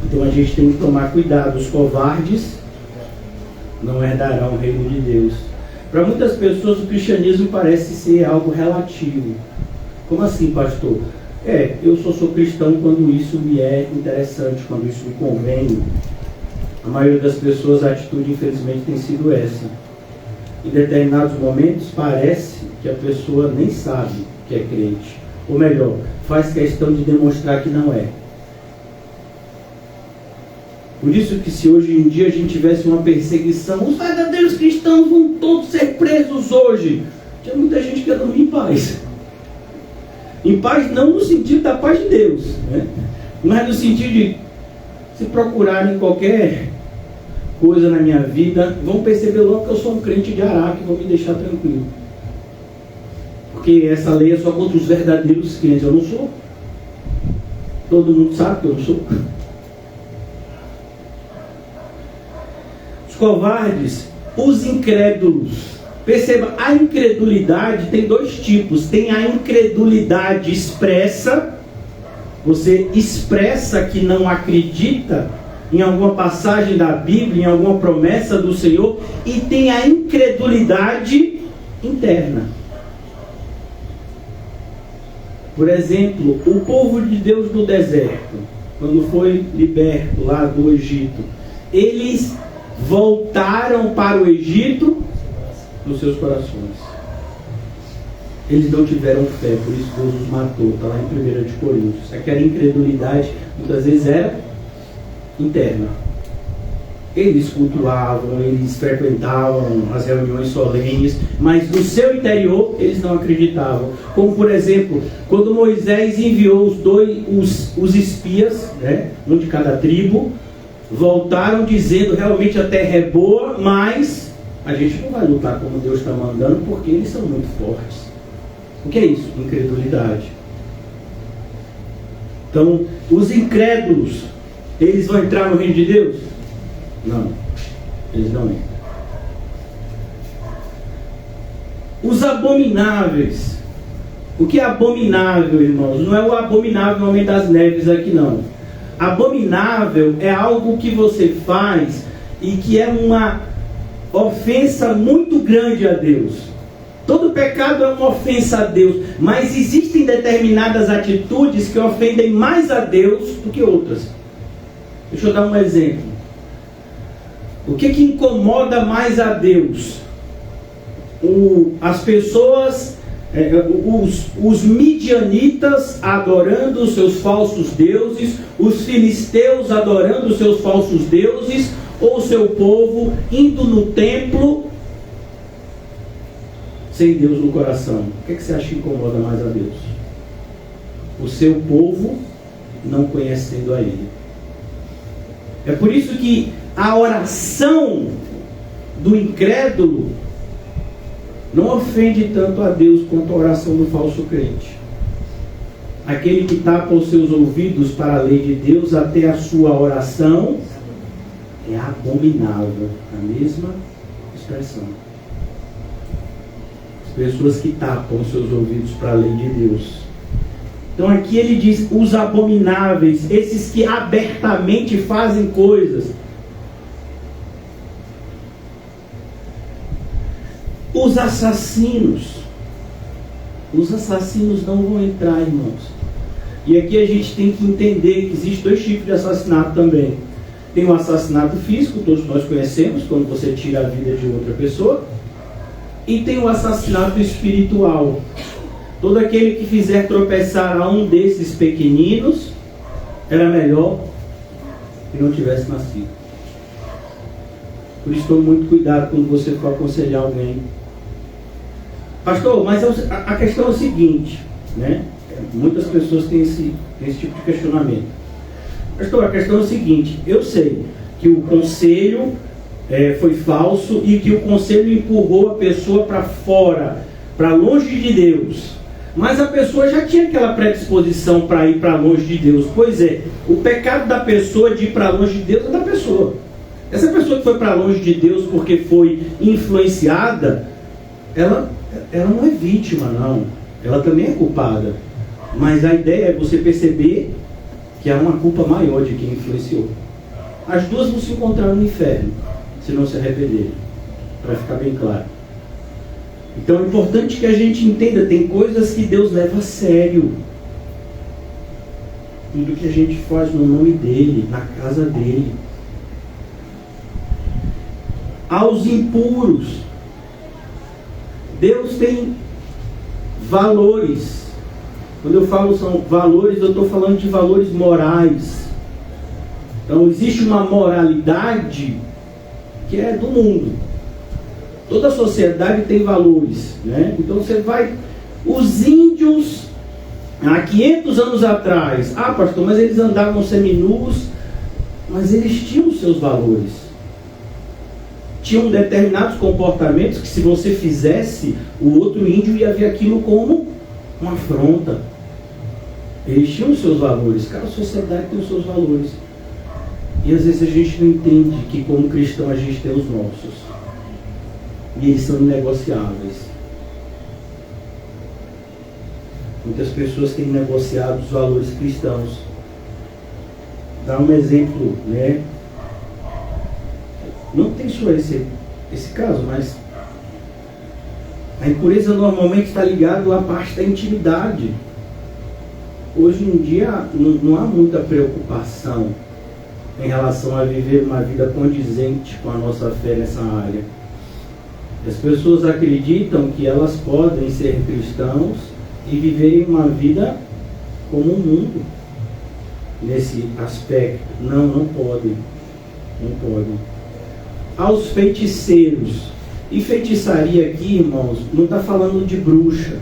Então a gente tem que tomar cuidado. Os covardes não herdarão o reino de Deus. Para muitas pessoas o cristianismo parece ser algo relativo. Como assim, pastor? Eu só sou cristão quando isso me é interessante, quando isso me convém. A maioria das pessoas, a atitude infelizmente tem sido essa. Em determinados momentos parece que a pessoa nem sabe que é crente. Ou melhor, faz questão de demonstrar que não é. Por isso que se hoje em dia a gente tivesse uma perseguição, os verdadeiros cristãos vão todos ser presos hoje. Tinha muita gente que ia dormir em paz. Em paz não no sentido da paz de Deus, né? Mas no sentido de, se procurarem qualquer coisa na minha vida, vão perceber logo que eu sou um crente de Araque e vão me deixar tranquilo. Porque essa lei é só contra os verdadeiros crentes. Eu não sou. Todo mundo sabe que eu não sou. Os covardes, os incrédulos. Perceba, a incredulidade tem dois tipos. Tem a incredulidade expressa. Você expressa que não acredita em alguma passagem da Bíblia, em alguma promessa do Senhor. E tem a incredulidade interna. Por exemplo, o povo de Deus no deserto, quando foi liberto lá do Egito, eles voltaram para o Egito nos seus corações. Eles não tiveram fé, por isso Deus os matou. Está lá em 1 de Coríntios. Aquela incredulidade muitas vezes era interna. Eles cultuavam, eles frequentavam as reuniões solenes, mas no seu interior eles não acreditavam. Como por exemplo, quando Moisés enviou os espias, né, um de cada tribo, voltaram dizendo: realmente a terra é boa, mas a gente não vai lutar como Deus está mandando, porque eles são muito fortes. O que é isso? Incredulidade. Então, os incrédulos, eles vão entrar no reino de Deus? Não, eles não entram. Os abomináveis. O que é abominável, irmãos? Não é o abominável Homem das Neves aqui, não. Abominável é algo que você faz e que é uma ofensa muito grande a Deus. Todo pecado é uma ofensa a Deus, mas existem determinadas atitudes que ofendem mais a Deus do que outras. Deixa eu dar um exemplo. O que incomoda mais a Deus? As pessoas, os midianitas adorando os seus falsos deuses, os filisteus adorando os seus falsos deuses, ou o seu povo indo no templo sem Deus no coração. O que você acha que incomoda mais a Deus? O seu povo não conhecendo a Ele. É por isso que a oração do incrédulo não ofende tanto a Deus quanto a oração do falso crente. Aquele que tapa os seus ouvidos para a lei de Deus, até a sua oração é abominável. A mesma expressão. As pessoas que tapam os seus ouvidos para a lei de Deus. Então aqui ele diz: os abomináveis, esses que abertamente fazem coisas. Os assassinos. Os assassinos não vão entrar, irmãos. E aqui a gente tem que entender que existe dois tipos de assassinato também. Tem o assassinato físico, todos nós conhecemos, quando você tira a vida de outra pessoa. E tem o assassinato espiritual. Todo aquele que fizer tropeçar a um desses pequeninos, era melhor que não tivesse nascido. Por isso tome muito cuidado quando você for aconselhar alguém. Pastor, mas a questão é o seguinte, né? Muitas pessoas têm esse tipo de questionamento. Pastor, a questão é o seguinte: eu sei que o conselho foi falso e que o conselho empurrou a pessoa para fora, para longe de Deus. Mas a pessoa já tinha aquela predisposição para ir para longe de Deus. Pois é, o pecado da pessoa de ir para longe de Deus é da pessoa. Essa pessoa que foi para longe de Deus porque foi influenciada, ela não é vítima, não. Ela também é culpada. Mas a ideia é você perceber que há uma culpa maior de quem influenciou. As duas vão se encontrar no inferno, se não se arrependerem, para ficar bem claro. Então é importante que a gente entenda, tem coisas que Deus leva a sério. Tudo que a gente faz no nome dele, na casa dele. Aos impuros, Deus tem valores. Quando eu falo são valores, eu estou falando de valores morais. Então existe uma moralidade que é do mundo. Toda a sociedade tem valores, né? Então você vai... Os índios, há 500 anos atrás, pastor, mas eles andavam seminus, mas eles tinham os seus valores. Tinham determinados comportamentos que, se você fizesse, o outro índio ia ver aquilo como uma afronta. Eles tinham os seus valores. Cada sociedade tem os seus valores. E às vezes a gente não entende que, como cristão, a gente tem os nossos. E eles são inegociáveis. Muitas pessoas têm negociado os valores cristãos. Dá um exemplo, né? Não tem só esse caso, mas a impureza normalmente está ligada à parte da intimidade. Hoje em dia não há muita preocupação em relação a viver uma vida condizente com a nossa fé nessa área. As pessoas acreditam que elas podem ser cristãos e viverem uma vida como o mundo nesse aspecto. Não podem. Não podem. Aos feiticeiros. E feitiçaria aqui, irmãos, não está falando de bruxa.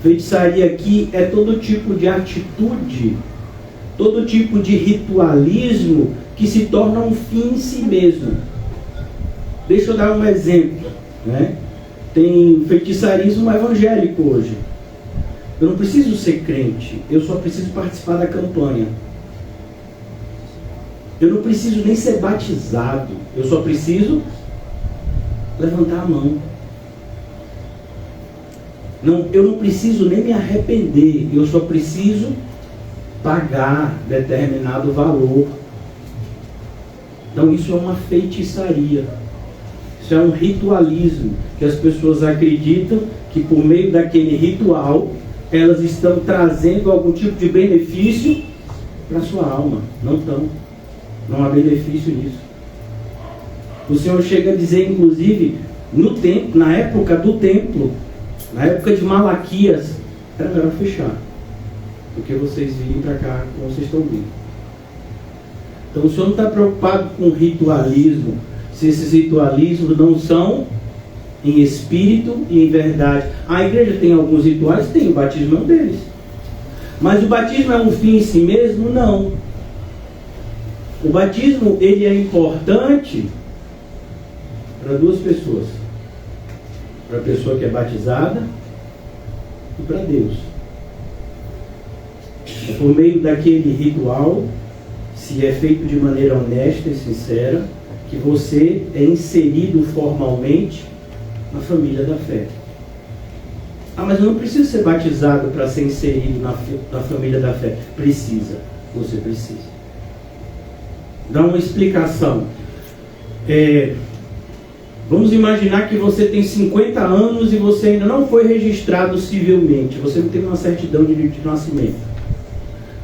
Feitiçaria aqui é todo tipo de atitude, todo tipo de ritualismo que se torna um fim em si mesmo. Deixa eu dar um exemplo, né? Tem feitiçarismo evangélico hoje. Eu não preciso ser crente, eu só preciso participar da campanha. Eu não preciso nem ser batizado, eu só preciso levantar a mão. Eu não preciso nem me arrepender, eu só preciso pagar determinado valor. Então isso é uma feitiçaria. Isso é um ritualismo que as pessoas acreditam que, por meio daquele ritual, elas estão trazendo algum tipo de benefício para a sua alma. Não estão. Não há benefício nisso. O Senhor chega a dizer, inclusive, no templo, na época do templo, na época de Malaquias, era melhor fechar, porque vocês virem para cá como vocês estão vindo. Então o Senhor não está preocupado com ritualismo, se esses ritualismos não são em espírito e em verdade. A igreja tem alguns rituais? Tem, o batismo é um deles. Mas o batismo é um fim em si mesmo? Não. O batismo, ele é importante para duas pessoas. Para a pessoa que é batizada e para Deus. É por meio daquele ritual, se é feito de maneira honesta e sincera, que você é inserido formalmente na família da fé. Mas eu não preciso ser batizado para ser inserido na família da fé. Precisa. Você precisa. Dá uma explicação. Vamos imaginar que você tem 50 anos e você ainda não foi registrado civilmente. Você não tem uma certidão de nascimento.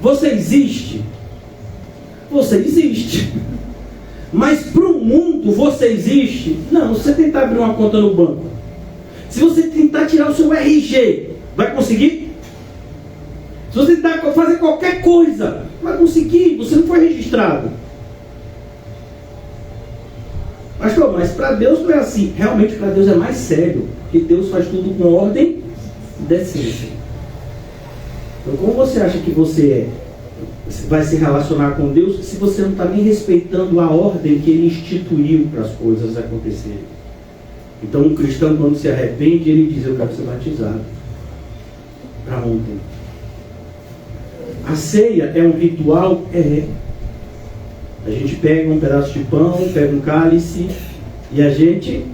Você existe? Você existe. Mas para o mundo você existe? Não. Se você tentar abrir uma conta no banco, se você tentar tirar o seu RG, vai conseguir? Se você tentar fazer qualquer coisa, vai conseguir. Você não foi registrado. Pastor, mas para Deus não é assim. Realmente para Deus é mais sério, porque Deus faz tudo com ordem e decência. Então como você acha que você vai se relacionar com Deus se você não está nem respeitando a ordem que Ele instituiu para as coisas acontecerem? Então um cristão, quando se arrepende, ele diz: eu quero ser batizado. para ontem. A ceia é um ritual? É. A gente pega um pedaço de pão, pega um cálice e a gente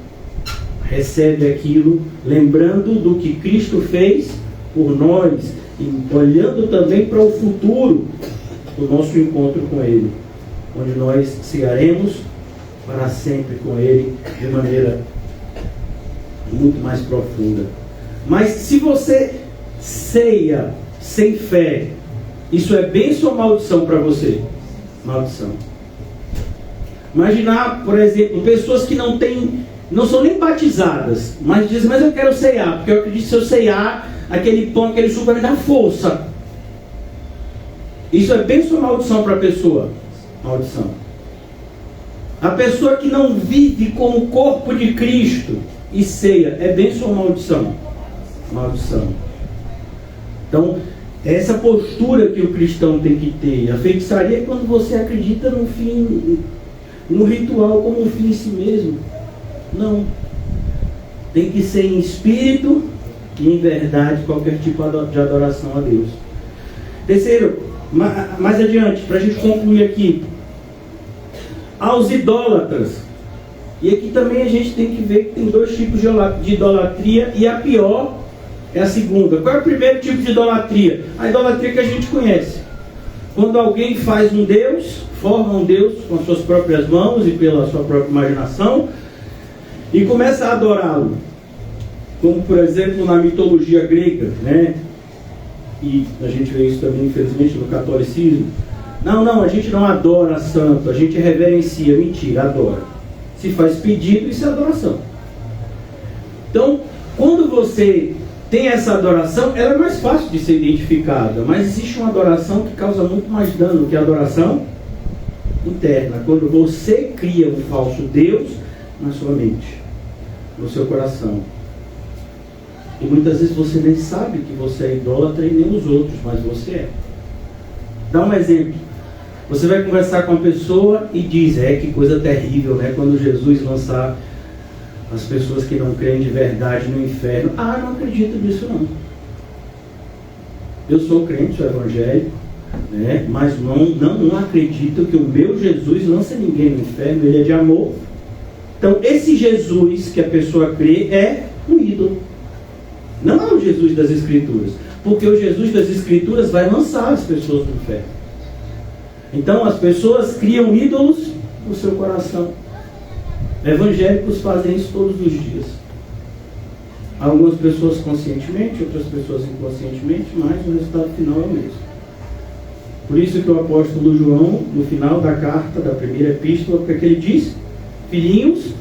recebe aquilo, lembrando do que Cristo fez por nós e olhando também para o futuro do nosso encontro com Ele, onde nós cearemos para sempre com Ele de maneira muito mais profunda. Mas se você ceia sem fé, isso é bênção ou maldição para você? Maldição. Imaginar, por exemplo, pessoas que não são nem batizadas, mas dizem, mas eu quero ceiar, porque eu acredito que se eu ceiar, aquele pão, aquele suco vai me dar força. Isso é bênção ou maldição para a pessoa? Maldição. A pessoa que não vive como o corpo de Cristo e ceia, é bênção ou maldição? Maldição. Então, essa postura que o cristão tem que ter. A feitiçaria é quando você acredita no fim, no ritual como um fim em si mesmo. Não. Tem que ser em espírito e em verdade qualquer tipo de adoração a Deus. Terceiro, mais adiante, para a gente concluir aqui, aos idólatras. E aqui também a gente tem que ver que tem dois tipos de idolatria, e a pior é a segunda. Qual é o primeiro tipo de idolatria? A idolatria que a gente conhece. Quando alguém faz um Deus, forma um Deus com as suas próprias mãos e pela sua própria imaginação, e começa a adorá-lo. Como, por exemplo, na mitologia grega, né? E a gente vê isso também, infelizmente, no catolicismo. Não, a gente não adora santo, a gente reverencia. Mentira, adora. Se faz pedido, isso é adoração. Então, quando você tem essa adoração, ela é mais fácil de ser identificada, mas existe uma adoração que causa muito mais dano que a adoração interna. Quando você cria um falso Deus na sua mente, no seu coração. E muitas vezes você nem sabe que você é idólatra e nem os outros, mas você é. Dá um exemplo. Você vai conversar com uma pessoa e diz, que coisa terrível, né? Quando Jesus lançar as pessoas que não creem de verdade no inferno. Não acredito nisso não. Eu sou crente, sou evangélico, né? Mas não acredito que o meu Jesus lance ninguém no inferno, ele é de amor. Então esse Jesus que a pessoa crê é um ídolo. Não é o Jesus das Escrituras, porque o Jesus das Escrituras vai lançar as pessoas no inferno. Então as pessoas criam ídolos no seu coração. Evangélicos fazem isso todos os dias. Algumas pessoas conscientemente, outras pessoas inconscientemente, mas o resultado final é o mesmo. Por isso que o apóstolo João, no final da carta, da primeira epístola, o que ele diz? Filhinhos,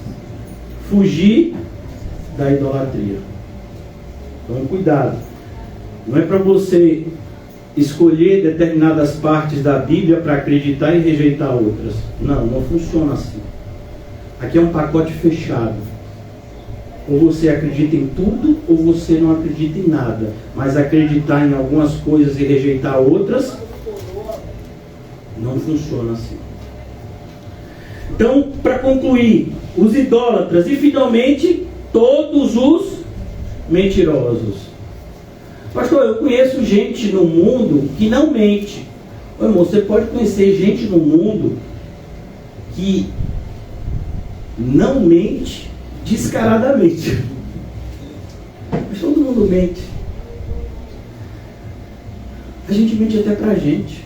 fugir da idolatria. Então cuidado. Não é para você escolher determinadas partes da Bíblia para acreditar e rejeitar outras. Não funciona assim. Aqui é um pacote fechado. Ou você acredita em tudo, ou você não acredita em nada. Mas acreditar em algumas coisas e rejeitar outras, não funciona assim. Então, para concluir, os idólatras e finalmente todos os mentirosos. Pastor, eu conheço gente no mundo que não mente. Ô, irmão, você pode conhecer gente no mundo que não mente descaradamente. Mas todo mundo mente. A gente mente até pra gente.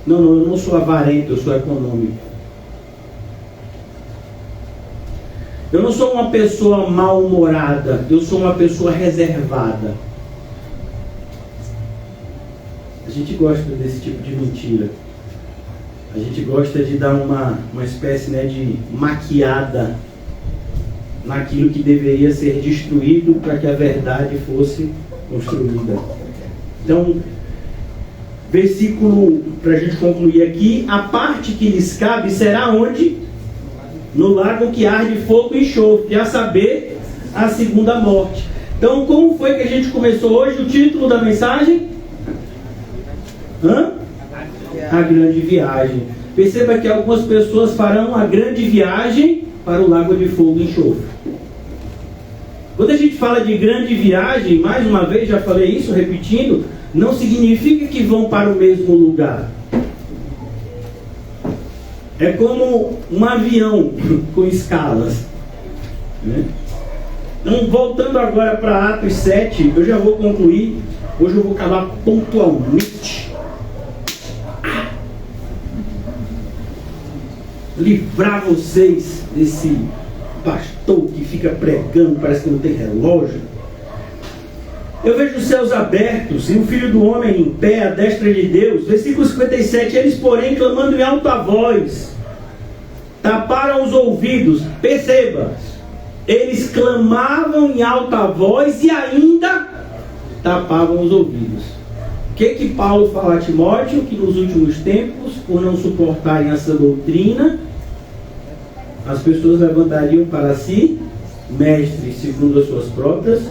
Não, eu não sou avarento, eu sou econômico. Eu não sou uma pessoa mal-humorada, eu sou uma pessoa reservada. A gente gosta desse tipo de mentira. A gente gosta de dar uma espécie, né, de maquiada naquilo que deveria ser destruído para que a verdade fosse construída. Então, versículo, para a gente concluir aqui, a parte que lhes cabe será onde? No lago que arde fogo e enxofre, a saber, a segunda morte. Então, como foi que a gente começou hoje? O título da mensagem? A grande viagem. Perceba que algumas pessoas farão a grande viagem para o lago de fogo e enxofre. Quando a gente fala de grande viagem, mais uma vez, já falei isso, repetindo, não significa que vão para o mesmo lugar. É como um avião com escalas, né? Então, voltando agora para Atos 7, eu já vou concluir. Hoje eu vou acabar pontualmente. Livrar vocês desse pastor que fica pregando, parece que não tem relógio. Eu vejo os céus abertos e o Filho do Homem em pé à destra de Deus. Versículo 57, eles porém clamando em alta voz, taparam os ouvidos. Perceba, eles clamavam em alta voz e ainda tapavam os ouvidos. O que Paulo fala a Timóteo? Que nos últimos tempos, por não suportarem essa doutrina, as pessoas levantariam para si mestres segundo as suas próprias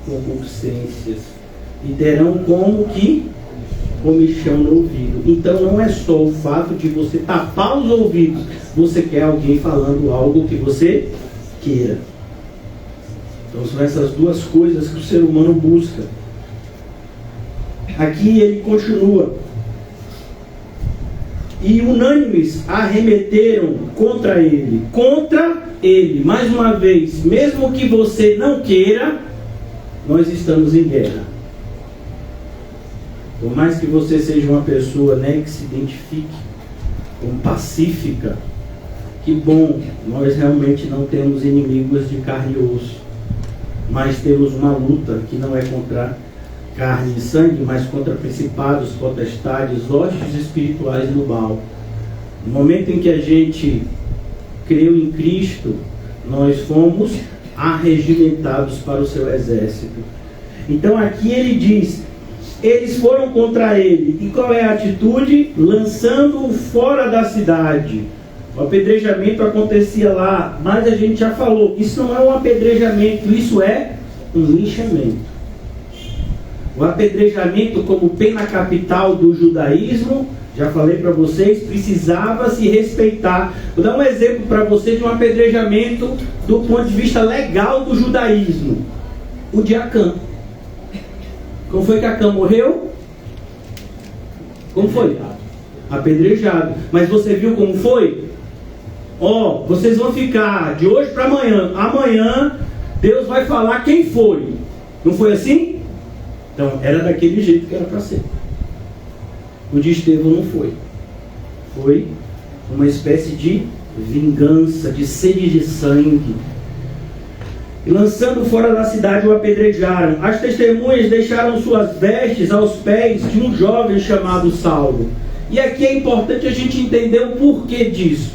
concupiscências e terão como que comichão no ouvido. Então não é só o fato de você tapar os ouvidos, você quer alguém falando algo que você queira. Então são essas duas coisas que o ser humano busca. Aqui ele continua: e unânimes arremeteram contra ele. Contra ele, mais uma vez, mesmo que você não queira, nós estamos em guerra. Por mais que você seja uma pessoa, né, que se identifique como pacífica, que bom, nós realmente não temos inimigos de carne e osso, mas temos uma luta que não é contra carne e sangue, mas contra principados, potestades, hostes espirituais no mal. No momento em que a gente creu em Cristo, nós fomos arregimentados para o seu exército. Então aqui ele diz, eles foram contra ele. E qual é a atitude? Lançando-o fora da cidade. O apedrejamento acontecia lá, mas a gente já falou, isso não é um apedrejamento, isso é um linchamento. O apedrejamento, como pena capital do judaísmo, já falei para vocês, precisava se respeitar. Vou dar um exemplo para você de um apedrejamento do ponto de vista legal do judaísmo. O de Acã. Como foi que Acã morreu? Como foi? Apedrejado. Mas você viu como foi? Ó, vocês vão ficar de hoje para amanhã. Amanhã Deus vai falar quem foi. Não foi assim? Então, era daquele jeito que era para ser. O de Estevão não foi. Foi uma espécie de vingança, de sede de sangue. E lançando fora da cidade o apedrejaram. As testemunhas deixaram suas vestes aos pés de um jovem chamado Saulo. E aqui é importante a gente entender o porquê disso.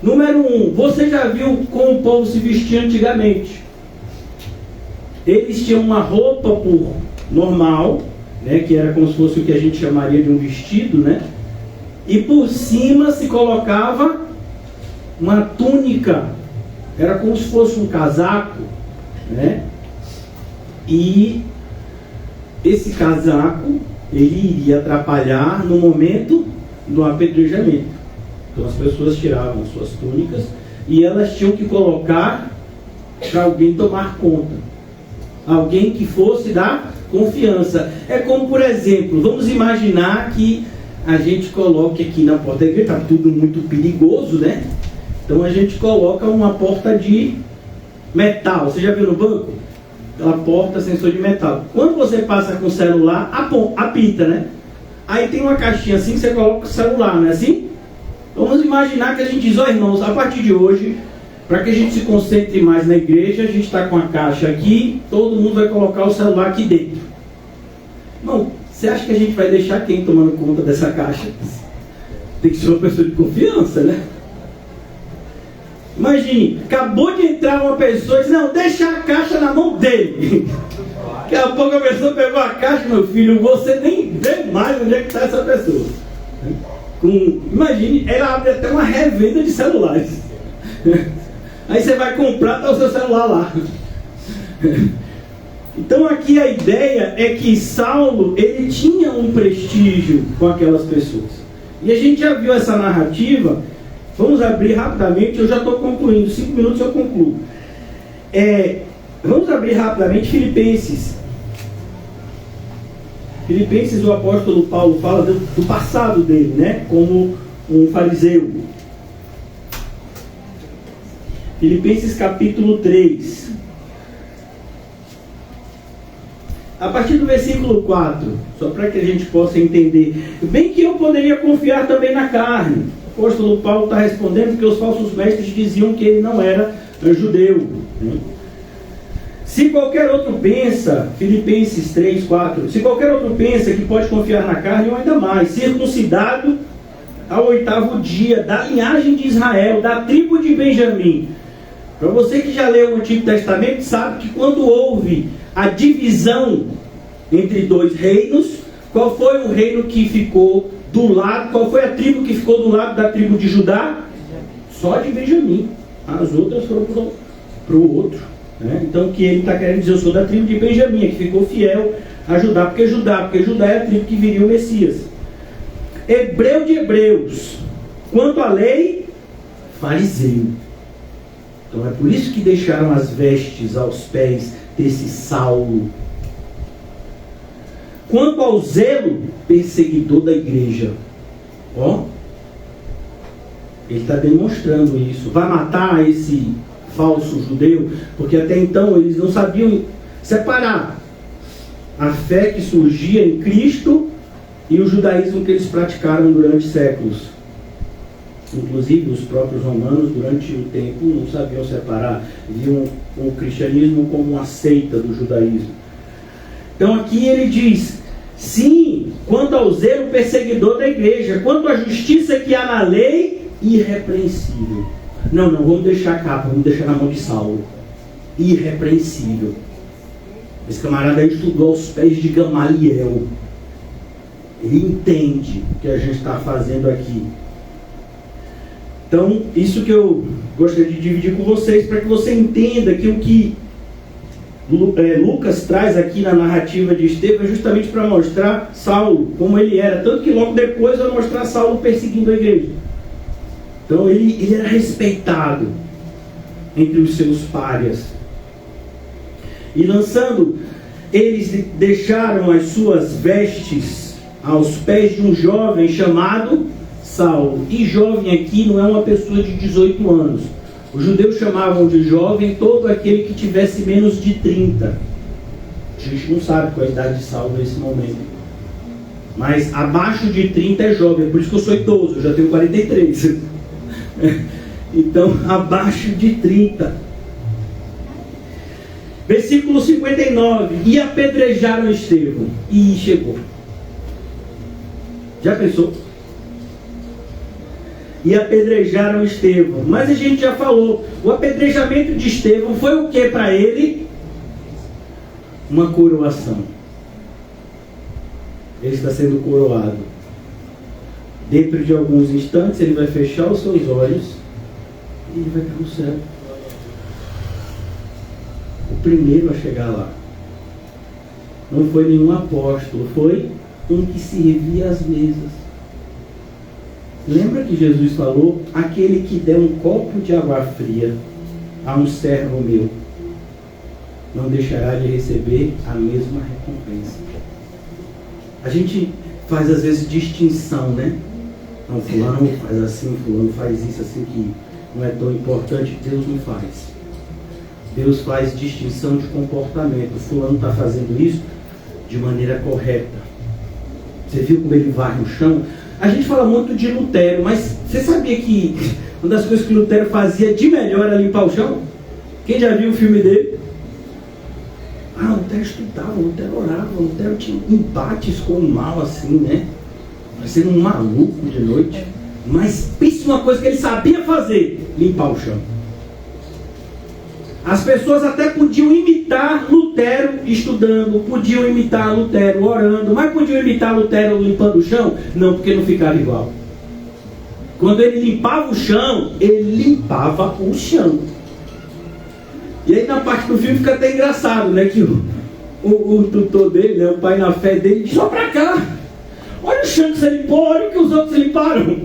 Número 1, você já viu como o povo se vestia antigamente? Eles tinham uma roupa por normal, né, que era como se fosse o que a gente chamaria de um vestido, né? E por cima se colocava uma túnica, era como se fosse um casaco, né? E esse casaco ele iria atrapalhar no momento do apedrejamento. Então as pessoas tiravam suas túnicas e elas tinham que colocar para alguém tomar conta, alguém que fosse dar confiança. É como, por exemplo, vamos imaginar que a gente coloque aqui na porta da igreja, está tudo muito perigoso, né? Então a gente coloca uma porta de metal. Você já viu no banco? Aquela porta sensor de metal. Quando você passa com o celular, apita, né? Aí tem uma caixinha assim que você coloca o celular, não é assim? Vamos imaginar que a gente diz, ó irmãos, a partir de hoje, para que a gente se concentre mais na igreja, a gente está com a caixa aqui, todo mundo vai colocar o celular aqui dentro. Irmão, você acha que a gente vai deixar quem tomando conta dessa caixa? Tem que ser uma pessoa de confiança, né? Imagine, acabou de entrar uma pessoa e disse, não, deixa a caixa na mão dele. Daqui a pouco a pessoa pegou a caixa, meu filho, você nem vê mais onde é que está essa pessoa. Imagine, ela abre até uma revenda de celulares. Aí você vai comprar, tá o seu celular lá. Então aqui a ideia é que Saulo, ele tinha um prestígio com aquelas pessoas. E a gente já viu essa narrativa. Vamos abrir rapidamente, eu já estou concluindo, 5 minutos eu concluo. Vamos abrir rapidamente Filipenses. Filipenses, o apóstolo Paulo fala do passado dele, né? Como um fariseu. Filipenses capítulo 3. A partir do versículo 4, só para que a gente possa entender. Bem que eu poderia confiar também na carne. O apóstolo Paulo está respondendo que os falsos mestres diziam que ele não era judeu. Se qualquer outro pensa, Filipenses 3, 4, se qualquer outro pensa que pode confiar na carne, ou ainda mais, circuncidado ao 8º dia, da linhagem de Israel, da tribo de Benjamim. Para você que já leu o Antigo Testamento, sabe que quando houve a divisão entre dois reinos, qual foi o reino que ficou do lado, qual foi a tribo que ficou do lado da tribo de Judá? Só de Benjamim. As outras foram para o outro. Né? Então o que ele está querendo dizer, eu sou da tribo de Benjamim, que ficou fiel a Judá, porque Judá é a tribo que viria o Messias. Hebreu de hebreus, quanto à lei, fariseu. Então é por isso que deixaram as vestes aos pés desse Saulo. Quanto ao zelo, perseguidor da igreja. Ó, ele está demonstrando isso. Vai matar esse falso judeu, porque até então eles não sabiam separar a fé que surgia em Cristo e o judaísmo que eles praticaram durante séculos. Inclusive os próprios romanos durante o tempo não sabiam separar, viam o cristianismo como uma seita do judaísmo. Então aqui ele diz, sim, quanto ao zelo perseguidor da igreja, quanto à justiça que há na lei, irrepreensível. Não, vamos deixar a capa, vamos deixar na mão de Saulo. Irrepreensível. Esse camarada estudou aos pés de Gamaliel. Ele entende o que a gente está fazendo aqui. Então, isso que eu gostaria de dividir com vocês, para que você entenda que o que Lucas traz aqui na narrativa de Estevão é justamente para mostrar Saulo, como ele era. Tanto que logo depois vai mostrar Saulo perseguindo a igreja. Então, ele era respeitado entre os seus párias. E lançando, eles deixaram as suas vestes aos pés de um jovem chamado Saulo. E jovem aqui não é uma pessoa de 18 anos. Os judeus chamavam de jovem todo aquele que tivesse menos de 30. A gente não sabe qual é a idade de Saulo nesse momento. Mas abaixo de 30 é jovem. Por isso que eu sou idoso, eu já tenho 43. Então, abaixo de 30. Versículo 59. E apedrejaram Estevão. E chegou. Já pensou? E apedrejaram Estevão. Mas a gente já falou, o apedrejamento de Estevão foi o que para ele? Uma coroação. Ele está sendo coroado. Dentro de alguns instantes ele vai fechar os seus olhos e ele vai para o céu. O primeiro a chegar lá. Não foi nenhum apóstolo, foi um que servia às mesas. Lembra que Jesus falou, aquele que der um copo de água fria a um servo meu, não deixará de receber a mesma recompensa. A gente faz às vezes distinção, né? Não, fulano faz assim, fulano faz isso assim que não é tão importante. Deus não faz. Deus faz distinção de comportamento. Fulano está fazendo isso de maneira correta. Você viu como ele varre o chão? A gente fala muito de Lutero, mas você sabia que uma das coisas que Lutero fazia de melhor era limpar o chão? Quem já viu o filme dele? Lutero estudava, Lutero orava, Lutero tinha embates com o mal assim, né? Parecendo um maluco de noite. Mas pense uma coisa que ele sabia fazer: limpar o chão. As pessoas até podiam imitar Lutero estudando, podiam imitar Lutero orando, mas podiam imitar Lutero limpando o chão? Não, porque não ficava igual. Quando ele limpava o chão, ele limpava o chão. E aí na parte do filme fica até engraçado, né? Que o tutor dele, né, o pai na fé dele, diz: ó pra cá, olha o chão que você limpou, olha o que os outros limparam.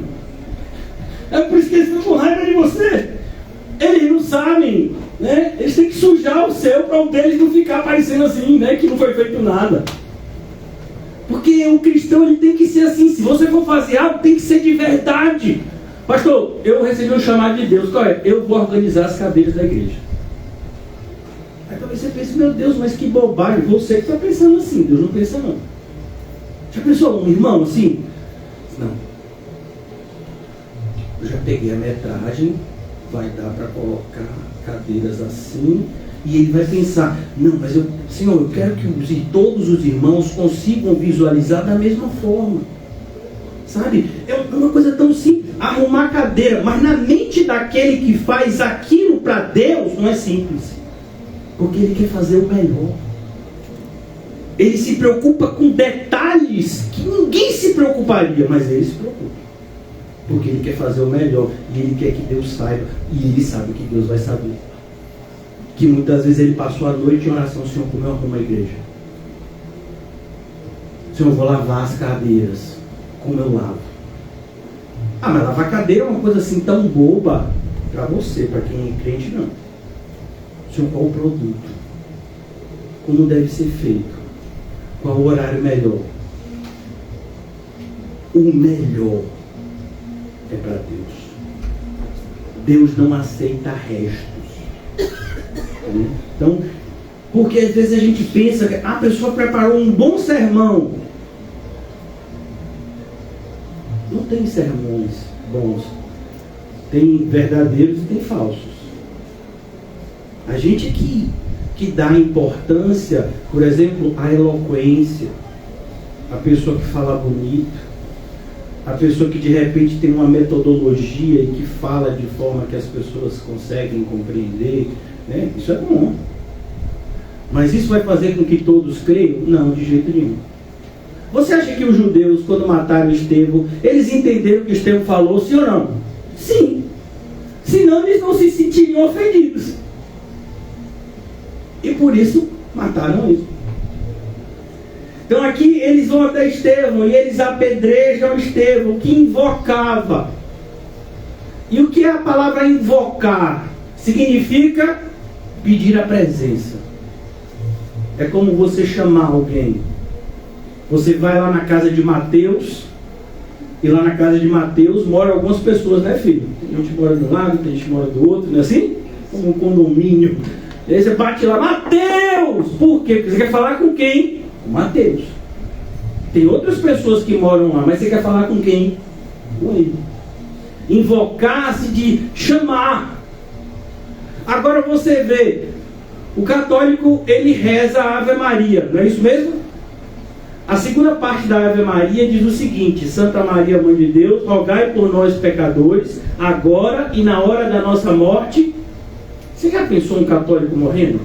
É por isso que eles estão com raiva de você. Eles não sabem né? Eles têm que sujar o seu para o deles não ficar parecendo assim, né? Que não foi feito nada. Porque o cristão ele tem que ser assim. Se você for fazer algo, tem que ser de verdade. Pastor, eu recebi um chamado de Deus. Qual é? Eu vou organizar as cadeiras da igreja. Aí talvez você pense, meu Deus, mas que bobagem. Você que está pensando assim, Deus não pensa não. Já pensou um irmão assim? Não. Eu já peguei a metragem, vai dar para colocar cadeiras assim, e ele vai pensar, não, mas Senhor, eu quero que todos os irmãos consigam visualizar da mesma forma. Sabe? É uma coisa tão simples, arrumar cadeira, mas na mente daquele que faz aquilo para Deus não é simples. Porque ele quer fazer o melhor. Ele se preocupa com detalhes que ninguém se preocuparia, mas ele se preocupa. Porque ele quer fazer o melhor. E ele quer que Deus saiba. E ele sabe que Deus vai saber. Que muitas vezes ele passou a noite em oração. Senhor, como eu arrumo a igreja? Senhor, eu vou lavar as cadeiras. Como eu lavo? Ah, mas lavar cadeira é uma coisa assim tão boba. Para você, para quem é crente, não. Senhor, qual o produto? Como deve ser feito? Qual o horário melhor? O melhor é para Deus. Deus não aceita restos. Então, porque às vezes a gente pensa que a pessoa preparou um bom sermão. Não tem sermões bons. Tem verdadeiros e tem falsos. A gente que dá importância, por exemplo, à eloquência, a pessoa que fala bonito, a pessoa que de repente tem uma metodologia e que fala de forma que as pessoas conseguem compreender, né? Isso é bom. Mas isso vai fazer com que todos creiam? Não, de jeito nenhum. Você acha que os judeus, quando mataram Estevão, eles entenderam o que Estevão falou, sim ou não? Sim. Senão eles não se sentiriam ofendidos. E por isso mataram ele. Então aqui eles vão até Estevão e eles apedrejam Estevão, que invocava. E o que é a palavra invocar? Significa pedir a presença. É como você chamar alguém. Você vai lá na casa de Mateus, e lá na casa de Mateus moram algumas pessoas, né, filho? Tem gente que mora de um lado, tem gente que mora do outro, não é assim? Como um condomínio. E aí você bate lá, Mateus! Por quê? Porque você quer falar com quem? Com Mateus. Tem outras pessoas que moram lá, mas você quer falar com quem? Com ele. Invocar-se de chamar. Agora você vê, o católico, ele reza a Ave Maria, não é isso mesmo? A segunda parte da Ave Maria diz o seguinte: Santa Maria, Mãe de Deus, rogai por nós pecadores, agora e na hora da nossa morte. Você já pensou um católico morrendo?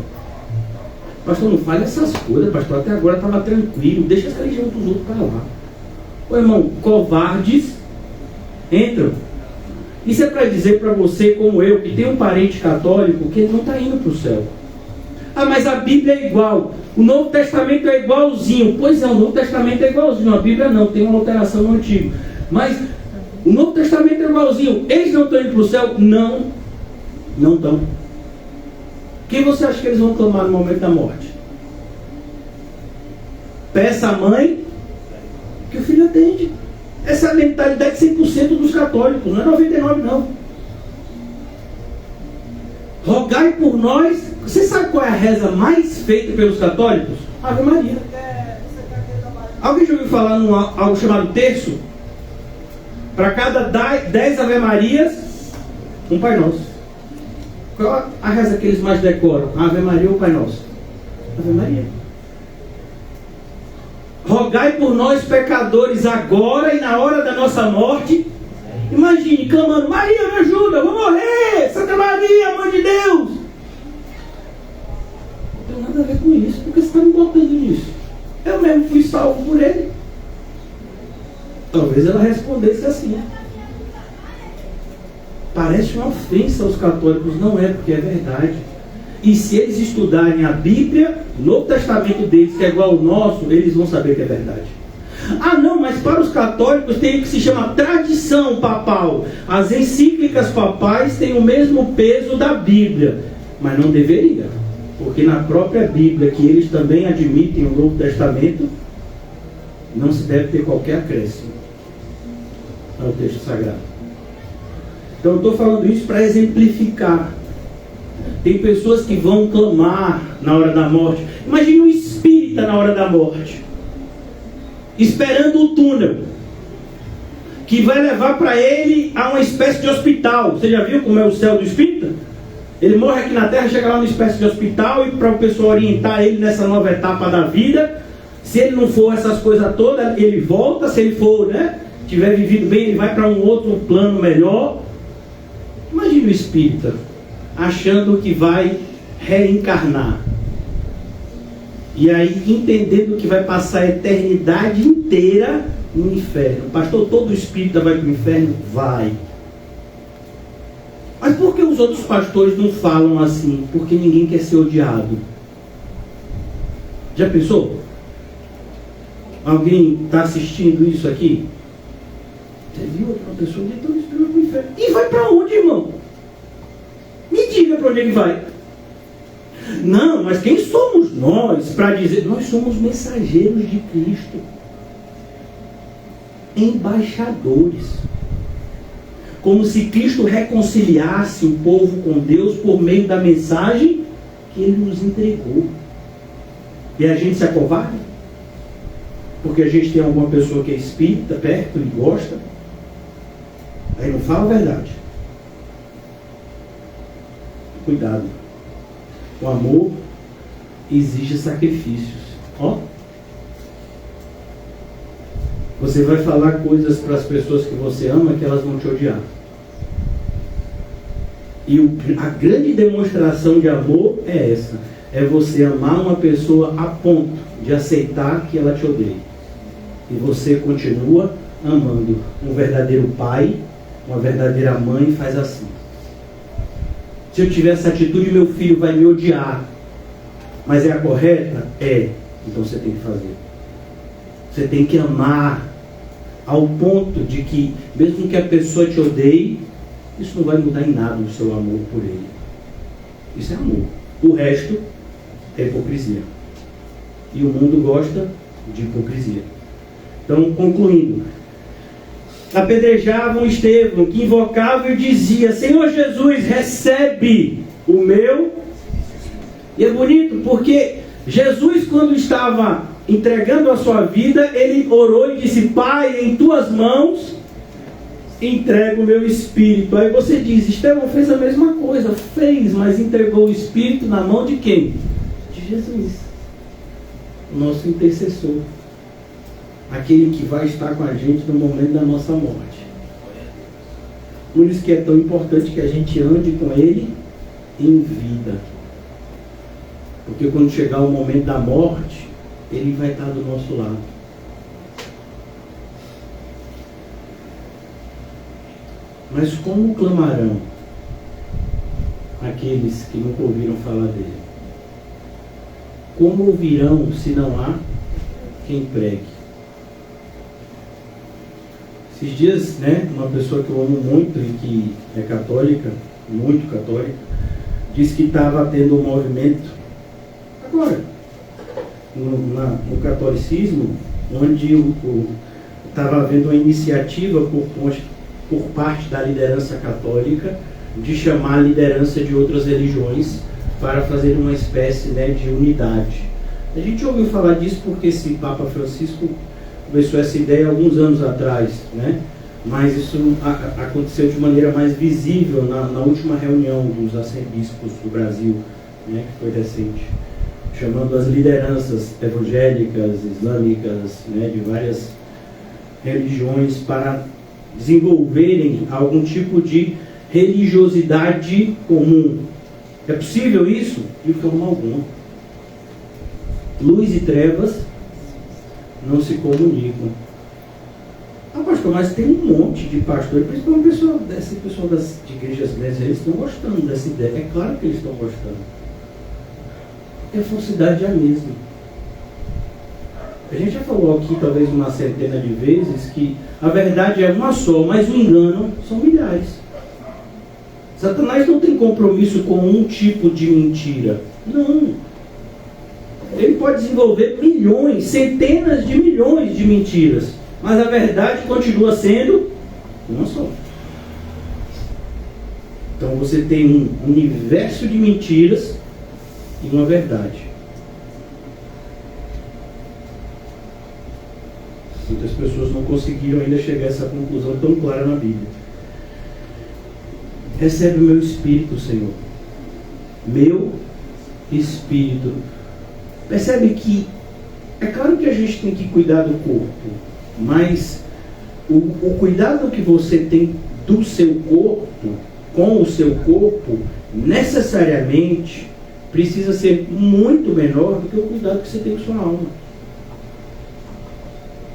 Pastor, não fale essas coisas, pastor, até agora estava tranquilo, deixa essa religião dos outros para lá. Ô irmão, covardes entram. Isso é para dizer para você, como eu, que tem um parente católico, que ele não está indo para o céu. Ah, mas a Bíblia é igual. O Novo Testamento é igualzinho. Pois é, o Novo Testamento é igualzinho. A Bíblia não, tem uma alteração no Antigo. Mas o Novo Testamento é igualzinho. Eles não estão indo para o céu? Não. Não estão. Quem você acha que eles vão clamar no momento da morte? Peça à mãe que o filho atende. Essa é a mentalidade 100% dos católicos. Não é 99% não. Rogai por nós. Você sabe qual é a reza mais feita pelos católicos? Ave Maria. Alguém já ouviu falar num algo chamado terço? Para cada 10 Ave Marias, um Pai Nosso. Qual a reza que eles mais decoram? Ave Maria ou Pai Nosso? Ave Maria. Rogai por nós pecadores agora e na hora da nossa morte. Imagine, clamando, Maria, me ajuda, vou morrer, Santa Maria, Mãe de Deus. Não tem nada a ver com isso, porque você está me botando nisso. Eu mesmo fui salvo por ele. Talvez ela respondesse assim. Parece uma ofensa aos católicos, não é, porque é verdade. E se eles estudarem a Bíblia, o Novo Testamento deles, que é igual ao nosso, eles vão saber que é verdade. Ah não, mas para os católicos tem o que se chama tradição papal. As encíclicas papais têm o mesmo peso da Bíblia. Mas não deveria. Porque na própria Bíblia, que eles também admitem o Novo Testamento, não se deve ter qualquer acréscimo ao texto sagrado. Então eu estou falando isso para exemplificar. Tem pessoas que vão clamar na hora da morte. Imagine um espírita na hora da morte, esperando o túnel que vai levar para ele a uma espécie de hospital. Você já viu como é o céu do espírita? Ele morre aqui na terra, chega lá numa espécie de hospital, e para o pessoal orientar ele nessa nova etapa da vida, se ele não for essas coisas todas, ele volta. Se ele for, tiver vivido bem, ele vai para um outro plano melhor. Imagine o espírita achando que vai reencarnar, e aí entendendo que vai passar a eternidade inteira no inferno. Pastor, todo espírita vai para o inferno? Vai. Mas por que os outros pastores não falam assim? Porque ninguém quer ser odiado. Já pensou? Alguém está assistindo isso aqui? Você viu outra pessoa que está esperando para o inferno? E vai para onde, irmão? Me diga para onde ele vai. Não, mas quem somos nós para dizer? Nós somos mensageiros de Cristo, embaixadores. Como se Cristo reconciliasse o povo com Deus por meio da mensagem que Ele nos entregou. E a gente se acovarda? Porque a gente tem alguma pessoa que é espírita perto e gosta? Aí não fala a verdade. Cuidado. O amor exige sacrifícios. Você vai falar coisas para as pessoas que você ama que elas vão te odiar. E a grande demonstração de amor é essa. É você amar uma pessoa a ponto de aceitar que ela te odeie. E você continua amando. Um verdadeiro pai, uma verdadeira mãe faz assim. Se eu tiver essa atitude, meu filho vai me odiar. Mas é a correta? É. Então você tem que fazer. Você tem que amar ao ponto de que, mesmo que a pessoa te odeie, isso não vai mudar em nada o seu amor por ele. Isso é amor. O resto é hipocrisia. E o mundo gosta de hipocrisia. Então, concluindo. Apedrejavam Estevão, que invocava e dizia: Senhor Jesus, recebe o meu. E é bonito porque Jesus, quando estava entregando a sua vida, ele orou e disse: Pai, em tuas mãos entrego o meu espírito. Aí você diz: Estevão fez a mesma coisa. Fez, mas entregou o espírito na mão de quem? De Jesus, o nosso intercessor, aquele que vai estar com a gente no momento da nossa morte. Por isso que é tão importante que a gente ande com ele em vida, porque quando chegar o momento da morte, ele vai estar do nosso lado. Mas como clamarão aqueles que nunca ouviram falar dele? Como ouvirão se não há quem pregue? Esses dias, uma pessoa que eu amo muito e que é católica, muito católica, disse que estava tendo um movimento agora no catolicismo, onde estava havendo uma iniciativa por parte da liderança católica de chamar a liderança de outras religiões para fazer uma espécie de unidade. A gente ouviu falar disso porque esse Papa Francisco começou essa ideia alguns anos atrás, mas isso aconteceu de maneira mais visível na última reunião dos arcebispos do Brasil, que foi recente, chamando as lideranças evangélicas, islâmicas, de várias religiões para desenvolverem algum tipo de religiosidade comum. É possível isso? De forma alguma. Luz e trevas não se comunicam. Pastor, mas tem um monte de pastores, principalmente esse pessoal de igrejas grandes, eles estão gostando dessa ideia. É claro que eles estão gostando. A falsidade é a mesma. A gente já falou aqui talvez uma centena de vezes que a verdade é uma só, mas o engano são milhares. Satanás não tem compromisso com um tipo de mentira. Não. Ele pode desenvolver milhões, centenas de milhões de mentiras, mas a verdade continua sendo uma só. Então você tem um universo de mentiras e uma verdade. Muitas pessoas não conseguiram ainda chegar a essa conclusão tão clara na Bíblia. Recebe o meu espírito, Senhor. Meu espírito. Percebe que é claro que a gente tem que cuidar do corpo, mas o cuidado que você tem do seu corpo, com o seu corpo, necessariamente precisa ser muito menor do que o cuidado que você tem com sua alma.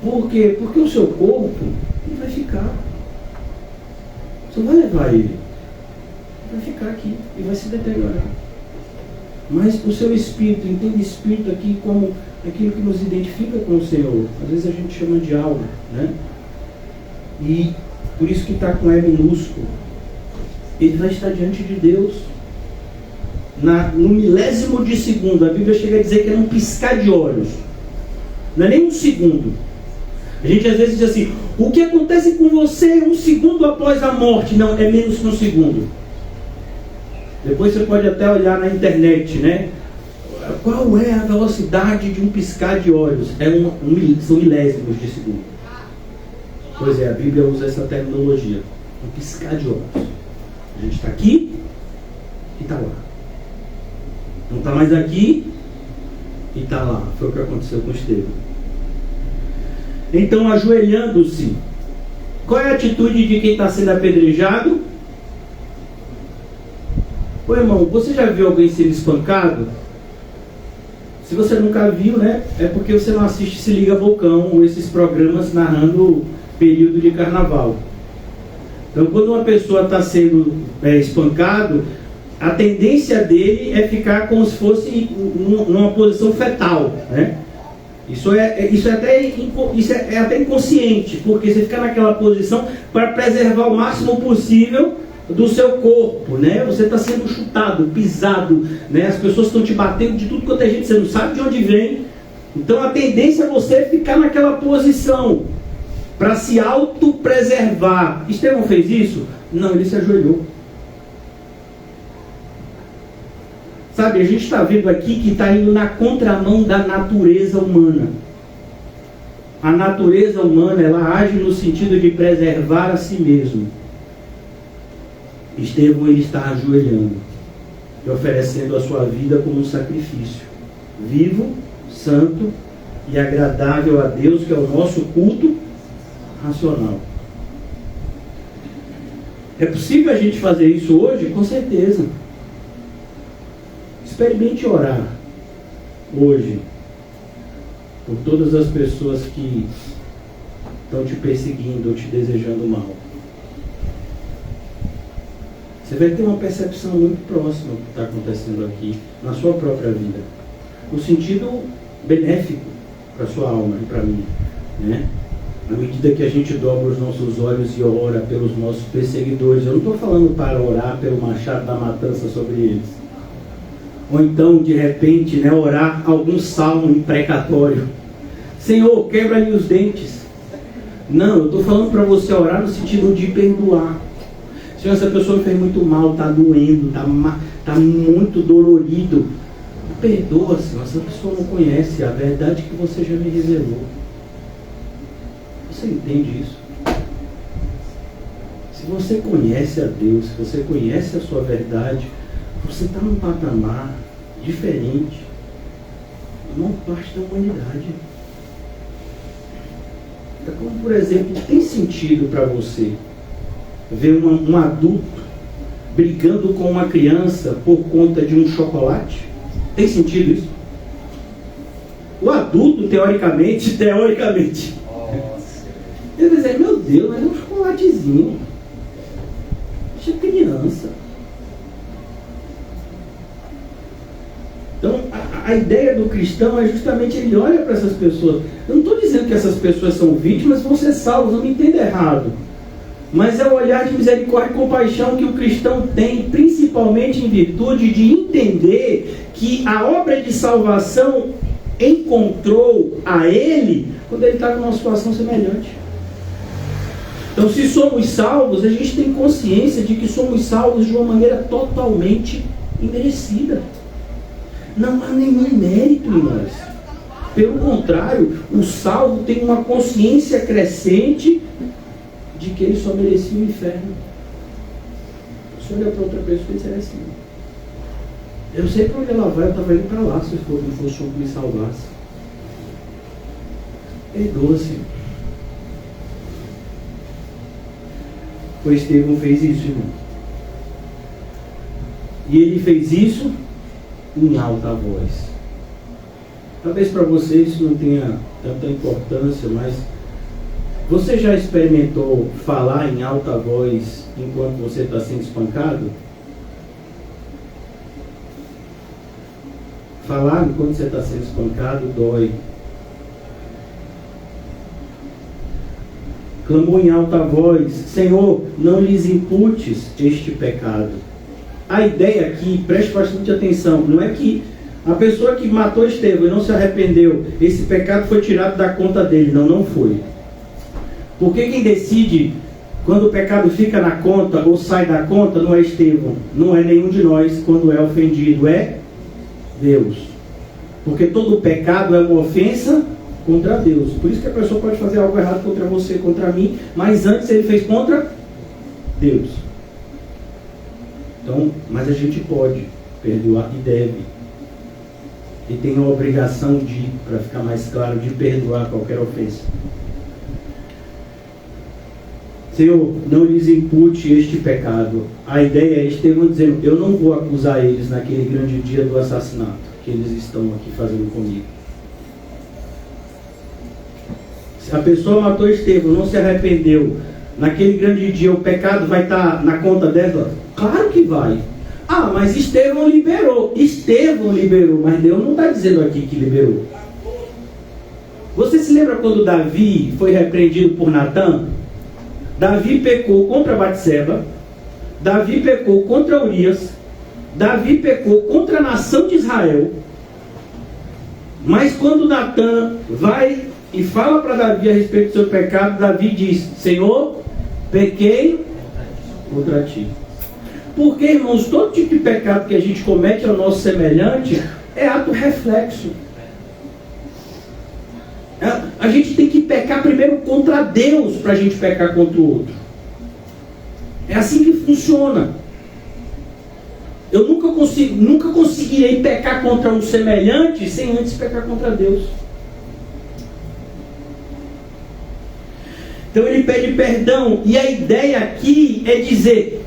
Por quê? Porque o seu corpo, ele vai ficar. Você não vai levar ele. Vai ficar aqui e vai se deteriorar. Mas o seu espírito, entende espírito aqui como aquilo que nos identifica com o Senhor. Às vezes a gente chama de alma, né? E por isso que está com E minúsculo. Ele vai estar diante de Deus. No milésimo de segundo, a Bíblia chega a dizer que é um piscar de olhos. Não é nem um segundo. A gente às vezes diz assim, o que acontece com você um segundo após a morte? Não, é menos que um segundo. Depois você pode até olhar na internet, né? Qual é a velocidade de um piscar de olhos? São milésimos de segundo. Pois é, a Bíblia usa essa terminologia. Um piscar de olhos. A gente está aqui e está lá. Não está mais aqui e está lá. Foi o que aconteceu com Estevão. Então, ajoelhando-se, qual é a atitude de quem está sendo apedrejado? Ô irmão, você já viu alguém sendo espancado? Se você nunca viu, né? É porque você não assiste Se Liga Vulcão ou esses programas narrando período de carnaval. Então, quando uma pessoa está sendo espancado, a tendência dele é ficar como se fosse numa posição fetal, né? Isso é até inconsciente, porque você fica naquela posição para preservar o máximo possível do seu corpo, né? Você está sendo chutado, pisado, né? As pessoas estão te batendo de tudo quanto é gente, você não sabe de onde vem. Então a tendência é você ficar naquela posição para se autopreservar. Estevão fez isso? Não, ele se ajoelhou. Sabe, a gente está vendo aqui que está indo na contramão da natureza humana. A natureza humana, ela age no sentido de preservar a si mesmo. Estevão, ele está ajoelhando e oferecendo a sua vida como um sacrifício vivo, santo e agradável a Deus, que é o nosso culto racional. É possível a gente fazer isso hoje? Com certeza. Experimente orar hoje por todas as pessoas que estão te perseguindo ou te desejando mal. Você vai ter uma percepção muito próxima do que está acontecendo aqui na sua própria vida, no sentido benéfico para a sua alma e para mim, né? À medida que a gente dobra os nossos olhos e ora pelos nossos perseguidores, eu não estou falando para orar pelo machado da matança sobre eles. Ou então, de repente, né, orar algum salmo imprecatório. Senhor, quebra-lhe os dentes. Não, eu estou falando para você orar no sentido de perdoar. Senhor, essa pessoa fez muito mal, está doendo, está muito dolorido. Perdoa, Senhor, essa pessoa não conhece a verdade que você já me revelou. Você entende isso? Se você conhece a Deus, se você conhece a sua verdade, você está num patamar diferente de uma parte da humanidade. É como, por exemplo, tem sentido para você ver um adulto brigando com uma criança por conta de um chocolate? Tem sentido isso? O adulto, teoricamente, ele vai dizer, meu Deus, mas é um chocolatezinho. Deixa criança. Então, a ideia do cristão é justamente ele olha para essas pessoas. Eu não estou dizendo que essas pessoas são vítimas, vão ser salvas, não me entenda errado. mas é o olhar de misericórdia e compaixão que o cristão tem, principalmente em virtude de entender que a obra de salvação encontrou a ele quando ele está numa situação semelhante. Então, se somos salvos, a gente tem consciência de que somos salvos de uma maneira totalmente imerecida. Não há nenhum mérito em nós. Pelo contrário, o salvo tem uma consciência crescente de que ele só merecia o inferno. Se olha para outra pessoa e diz assim: eu sei para onde ela vai, eu estava indo para lá se não fosse o que me salvasse. Perdoa-se. O Estevão fez isso, irmão. E ele fez isso em alta voz. Talvez para você isso não tenha tanta importância, mas você já experimentou falar em alta voz enquanto você está sendo espancado? Falar enquanto você está sendo espancado dói. Clamou em alta voz: Senhor, não lhes imputes este pecado. A ideia aqui, preste bastante atenção, não é que a pessoa que matou Estevão e não se arrependeu, esse pecado foi tirado da conta dele. Não, não foi. Porque quem decide quando o pecado fica na conta ou sai da conta não é Estevão, não é nenhum de nós quando é ofendido, é Deus. Porque todo pecado é uma ofensa contra Deus. Por isso que a pessoa pode fazer algo errado contra você, contra mim, mas antes ele fez contra Deus. Então, mas a gente pode perdoar e deve. E tem a obrigação de, para ficar mais claro, de perdoar qualquer ofensa. Senhor, não lhes impute este pecado. A ideia é Estevão dizendo: eu não vou acusar eles naquele grande dia do assassinato que eles estão aqui fazendo comigo. Se a pessoa matou Estevão, não se arrependeu, naquele grande dia o pecado vai estar na conta dela? Claro que vai. Ah, mas Estevão liberou, mas Deus não está dizendo aqui que liberou. Você se lembra quando Davi foi repreendido por Natã? Davi pecou contra Batseba, Davi pecou contra Urias, Davi pecou contra a nação de Israel. Mas quando Natã vai e fala para Davi a respeito do seu pecado, Davi diz: Senhor, pequei contra ti. Porque, irmãos, todo tipo de pecado que a gente comete ao nosso semelhante é ato reflexo. A gente tem que pecar primeiro contra Deus para a gente pecar contra o outro. É assim que funciona. Eu nunca conseguirei pecar contra um semelhante sem antes pecar contra Deus. Então ele pede perdão, e a ideia aqui é dizer,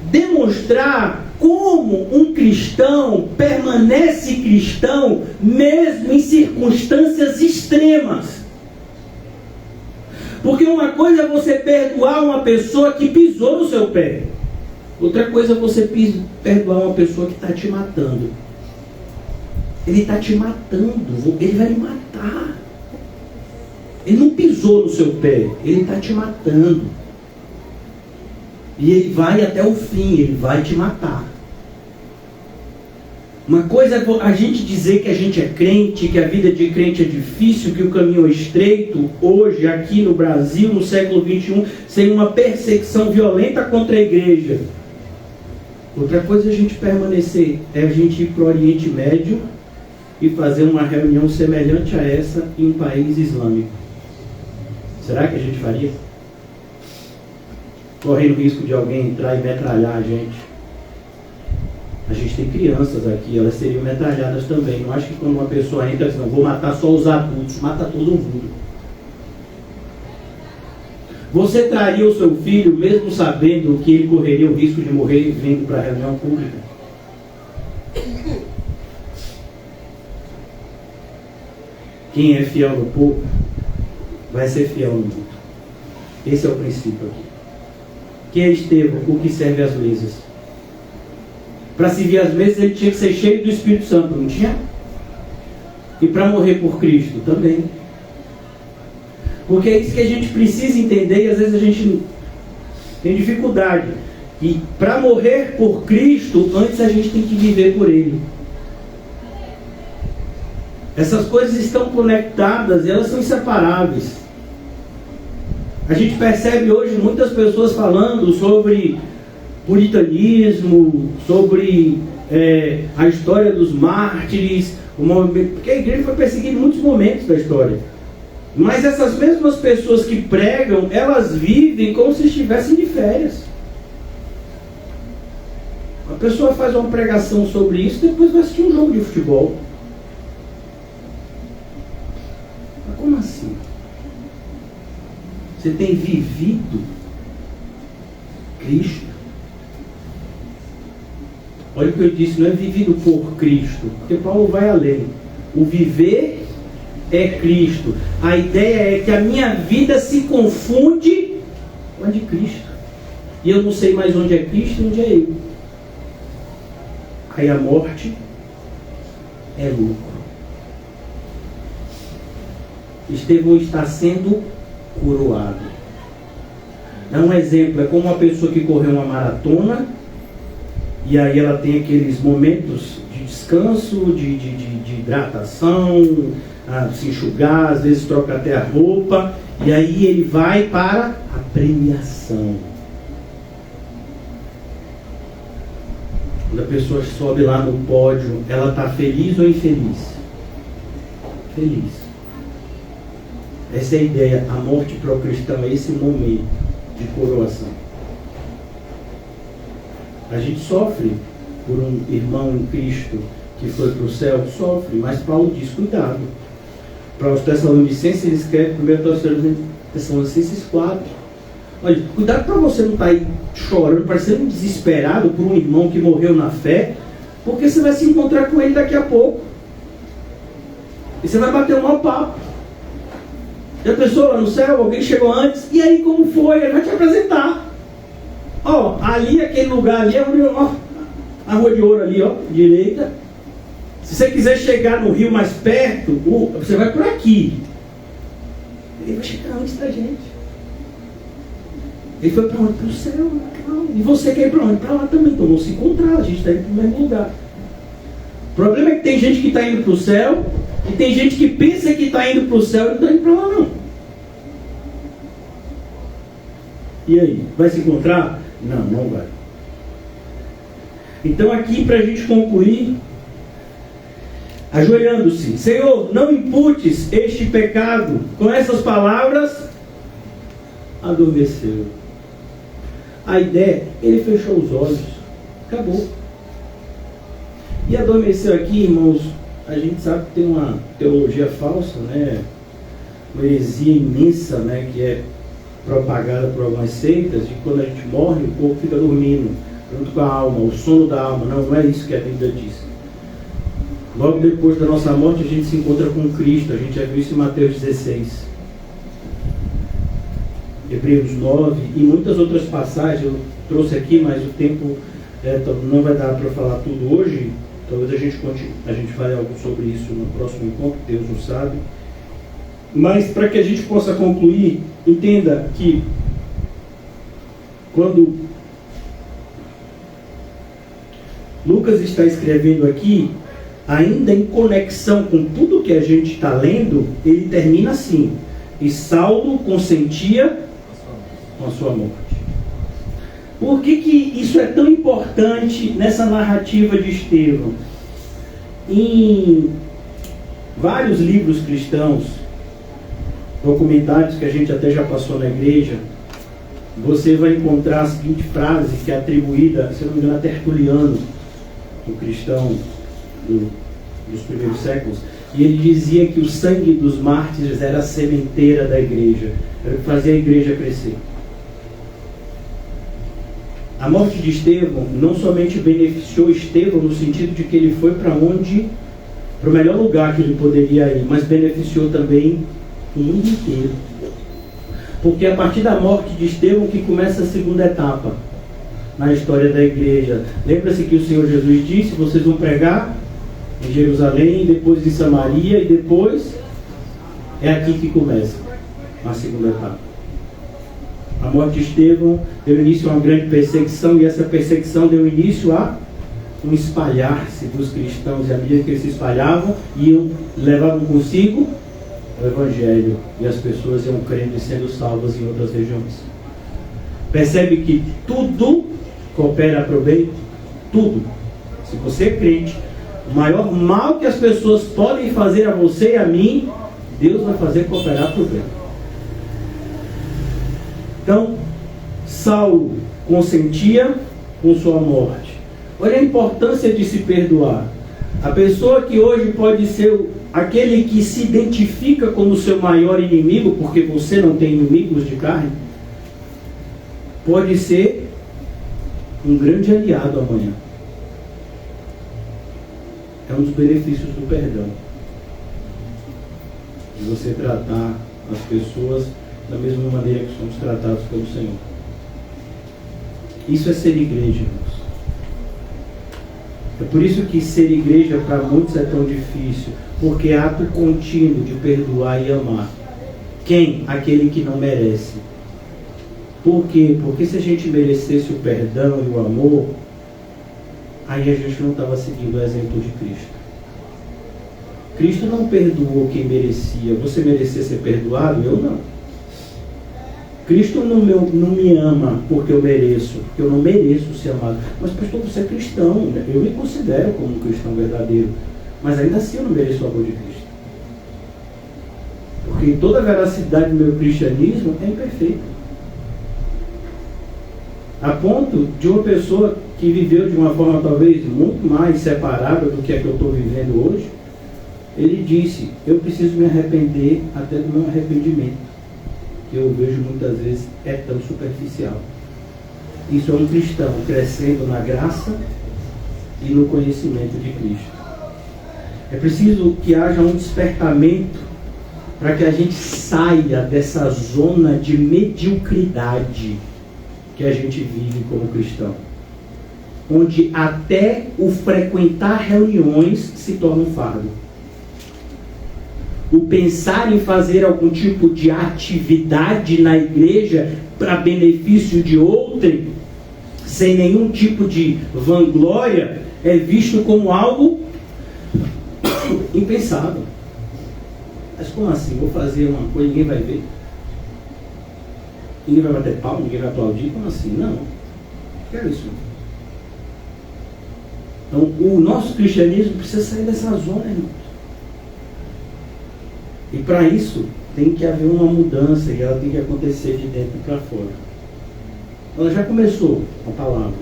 demonstrar como um cristão permanece cristão mesmo em circunstâncias extremas. Porque uma coisa é você perdoar uma pessoa que pisou no seu pé, outra coisa é você perdoar uma pessoa que está te matando. Ele está te matando, ele vai lhe matar. Ele não pisou no seu pé, ele está te matando. E ele vai até o fim, ele vai te matar. Uma coisa é a gente dizer que a gente é crente, que a vida de crente é difícil, que o caminho é estreito, hoje, aqui no Brasil, no século XXI, sem uma perseguição violenta contra a igreja. Outra coisa é a gente permanecer, é a gente ir para o Oriente Médio e fazer uma reunião semelhante a essa em um país islâmico. Será que a gente faria? Correndo o risco de alguém entrar e metralhar a gente. A gente tem crianças aqui, elas seriam metralhadas também. Não acho que quando uma pessoa entra, não, vou matar só os adultos, mata todo mundo. Você traria o seu filho, mesmo sabendo que ele correria o risco de morrer vindo para a reunião pública? Quem é fiel no pouco, vai ser fiel no muito. Esse é o princípio aqui. Quem é Estevão? O que serve às mesas. Para servir às mesas ele tinha que ser cheio do Espírito Santo, não tinha? E para morrer por Cristo também. Porque é isso que a gente precisa entender e às vezes a gente tem dificuldade. E para morrer por Cristo, antes a gente tem que viver por Ele. Essas coisas estão conectadas e elas são inseparáveis. A gente percebe hoje muitas pessoas falando sobre puritanismo, sobre a história dos mártires, porque a igreja foi perseguida em muitos momentos da história. Mas essas mesmas pessoas que pregam, elas vivem como se estivessem de férias. A pessoa faz uma pregação sobre isso, depois vai assistir um jogo de futebol. Mas como assim? Você tem vivido Cristo? Olha o que eu disse, não é vivido por Cristo, porque Paulo vai além. O viver é Cristo. A ideia é que a minha vida se confunde com a de Cristo. E eu não sei mais onde é Cristo e onde é eu. Aí a morte é lucro. Estevão está sendo coroado. É um exemplo, é como uma pessoa que correu uma maratona e aí ela tem aqueles momentos de descanso, de hidratação, se enxugar, às vezes troca até a roupa, e aí ele vai para a premiação. Quando a pessoa sobe lá no pódio, ela está feliz ou infeliz? Feliz. Essa é a ideia. A morte para o cristão é esse momento de coroação. A gente sofre por um irmão em Cristo que foi para o céu, sofre, mas Paulo diz, cuidado. Para os Tessalonicenses, ele escreve 1 Tessalonicenses 4. Olha, cuidado para você não estar aí chorando, parecendo desesperado por um irmão que morreu na fé, porque você vai se encontrar com ele daqui a pouco. E você vai bater um mau papo. Já pensou lá no céu, alguém chegou antes, e aí como foi? Ele vai te apresentar. Ó, ali, aquele lugar ali, ó, a Rua de Ouro ali, ó, direita. Se você quiser chegar no rio mais perto, você vai por aqui. Ele vai chegar antes da gente. Ele foi para onde? Para o céu. E você quer ir para onde? Para lá também. Então vamos se encontrar, a gente está indo para o mesmo lugar. O problema é que tem gente que está indo para o céu e tem gente que pensa que está indo para o céu e não está indo para lá não. E aí? Vai se encontrar? Não, não vai. Então aqui para a gente concluir, ajoelhando-se, Senhor, não imputes este pecado. Com essas palavras, adormeceu. A ideia, ele fechou os olhos, acabou. E adormeceu aqui, irmãos, a gente sabe que tem uma teologia falsa, né? Uma heresia imensa, né? Que é propagada por algumas seitas, de quando a gente morre, o corpo fica dormindo, junto com a alma, o sono da alma. Não, não é isso que a Bíblia diz. Logo depois da nossa morte, a gente se encontra com Cristo. A gente já viu isso em Mateus 16. Hebreus 9 e muitas outras passagens eu trouxe aqui, mas o tempo não vai dar para falar tudo hoje. Talvez a gente fale algo sobre isso no próximo encontro, Deus o sabe. Mas para que a gente possa concluir, entenda que quando Lucas está escrevendo aqui, ainda em conexão com tudo que a gente está lendo, ele termina assim: e Saulo consentia com a sua morte. Por que isso é tão importante nessa narrativa de Estevão? Em vários livros cristãos, documentários que a gente até já passou na igreja, você vai encontrar a seguinte frase que é atribuída, se não me engano, a Tertuliano, um cristão dos primeiros séculos, e ele dizia que o sangue dos mártires era a sementeira da igreja, era o que fazia a igreja crescer. A morte de Estevão não somente beneficiou Estevão no sentido de que ele foi para o melhor lugar que ele poderia ir, mas beneficiou também o mundo inteiro. Porque é a partir da morte de Estevão que começa a segunda etapa na história da igreja. Lembra-se que o Senhor Jesus disse: vocês vão pregar em Jerusalém, depois em Samaria, e depois é aqui que começa. uma segunda etapa. A morte de Estevão deu início a uma grande perseguição, e essa perseguição deu início a um espalhar-se dos cristãos, e à medida que eles se espalhavam, levavam consigo o Evangelho, e as pessoas iam crendo e sendo salvas em outras regiões. Percebe que tudo coopera para o bem? Tudo. Se você é crente, o maior mal que as pessoas podem fazer a você e a mim, Deus vai fazer cooperar para o bem. Então, Saulo consentia com sua morte. Olha a importância de se perdoar. A pessoa que hoje pode ser aquele que se identifica como seu maior inimigo, porque você não tem inimigos de carne, pode ser um grande aliado amanhã. É um dos benefícios do perdão. De você tratar as pessoas da mesma maneira que somos tratados pelo Senhor. Isso é ser igreja, irmãos. É por isso que ser igreja para muitos é tão difícil, porque é ato contínuo de perdoar e amar. Quem? Aquele que não merece. Por quê? Porque se a gente merecesse o perdão e o amor, aí a gente não estava seguindo o exemplo de Cristo. Cristo não perdoou quem merecia. Você merecia ser perdoado? Eu não. Cristo não me ama porque eu mereço, porque eu não mereço ser amado. Mas, pastor, você é cristão, né? Eu me considero como um cristão verdadeiro, mas ainda assim eu não mereço o amor de Cristo. Porque toda a veracidade do meu cristianismo é imperfeita. A ponto de uma pessoa que viveu de uma forma talvez muito mais separada do que a que eu estou vivendo hoje, ele disse: eu preciso me arrepender até do meu arrependimento, que eu vejo muitas vezes é tão superficial. Isso é um cristão crescendo na graça e no conhecimento de Cristo. É preciso que haja um despertamento para que a gente saia dessa zona de mediocridade que a gente vive como cristão, onde até o frequentar reuniões se torna um fardo. O pensar em fazer algum tipo de atividade na igreja para benefício de outrem, sem nenhum tipo de vanglória, é visto como algo impensável. Mas como assim? Vou fazer uma coisa e ninguém vai ver? Ninguém vai bater palma, ninguém vai aplaudir? Como assim? Não. Quero isso. Então, o nosso cristianismo precisa sair dessa zona, irmãos. E para isso, tem que haver uma mudança, e ela tem que acontecer de dentro para fora. Ela já começou, a palavra.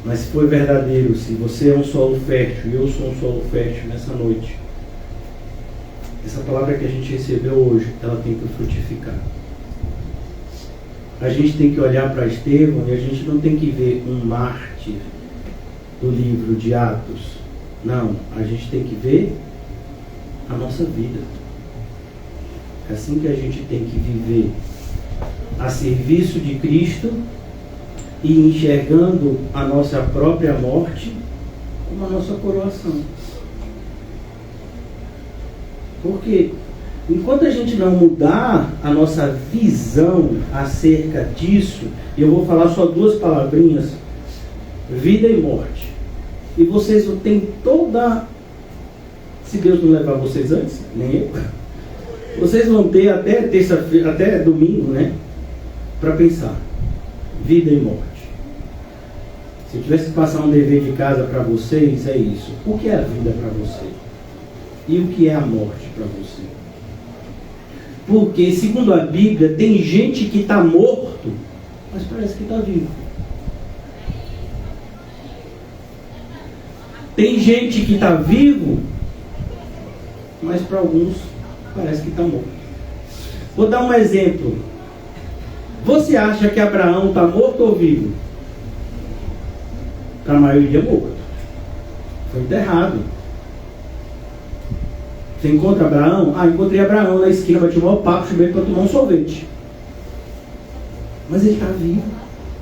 Mas se for verdadeiro, se você é um solo fértil, e eu sou um solo fértil nessa noite, essa palavra que a gente recebeu hoje, ela tem que frutificar. A gente tem que olhar para Estevão e a gente não tem que ver um mártir do livro de Atos. Não, a gente tem que ver a nossa vida. É assim que a gente tem que viver, a serviço de Cristo e enxergando a nossa própria morte como a nossa coroação. Porque enquanto a gente não mudar a nossa visão acerca disso, e eu vou falar só duas palavrinhas: vida e morte. E vocês têm toda... Se Deus não levar vocês antes, nem eu, vocês vão ter até terça-feira, até domingo, né? Para pensar. Vida e morte. Se eu tivesse que passar um dever de casa para vocês, é isso. O que é a vida para você? E o que é a morte para você? Porque, segundo a Bíblia, tem gente que está morto, mas parece que está vivo. Tem gente que está vivo, mas para alguns parece que está morto. Vou dar um exemplo. Você acha que Abraão está morto ou vivo? Para a maioria morto. Foi enterrado. Você encontra Abraão? Ah, encontrei Abraão na esquina, bati o maior papo, chamei para tomar um sorvete. Mas ele está vivo.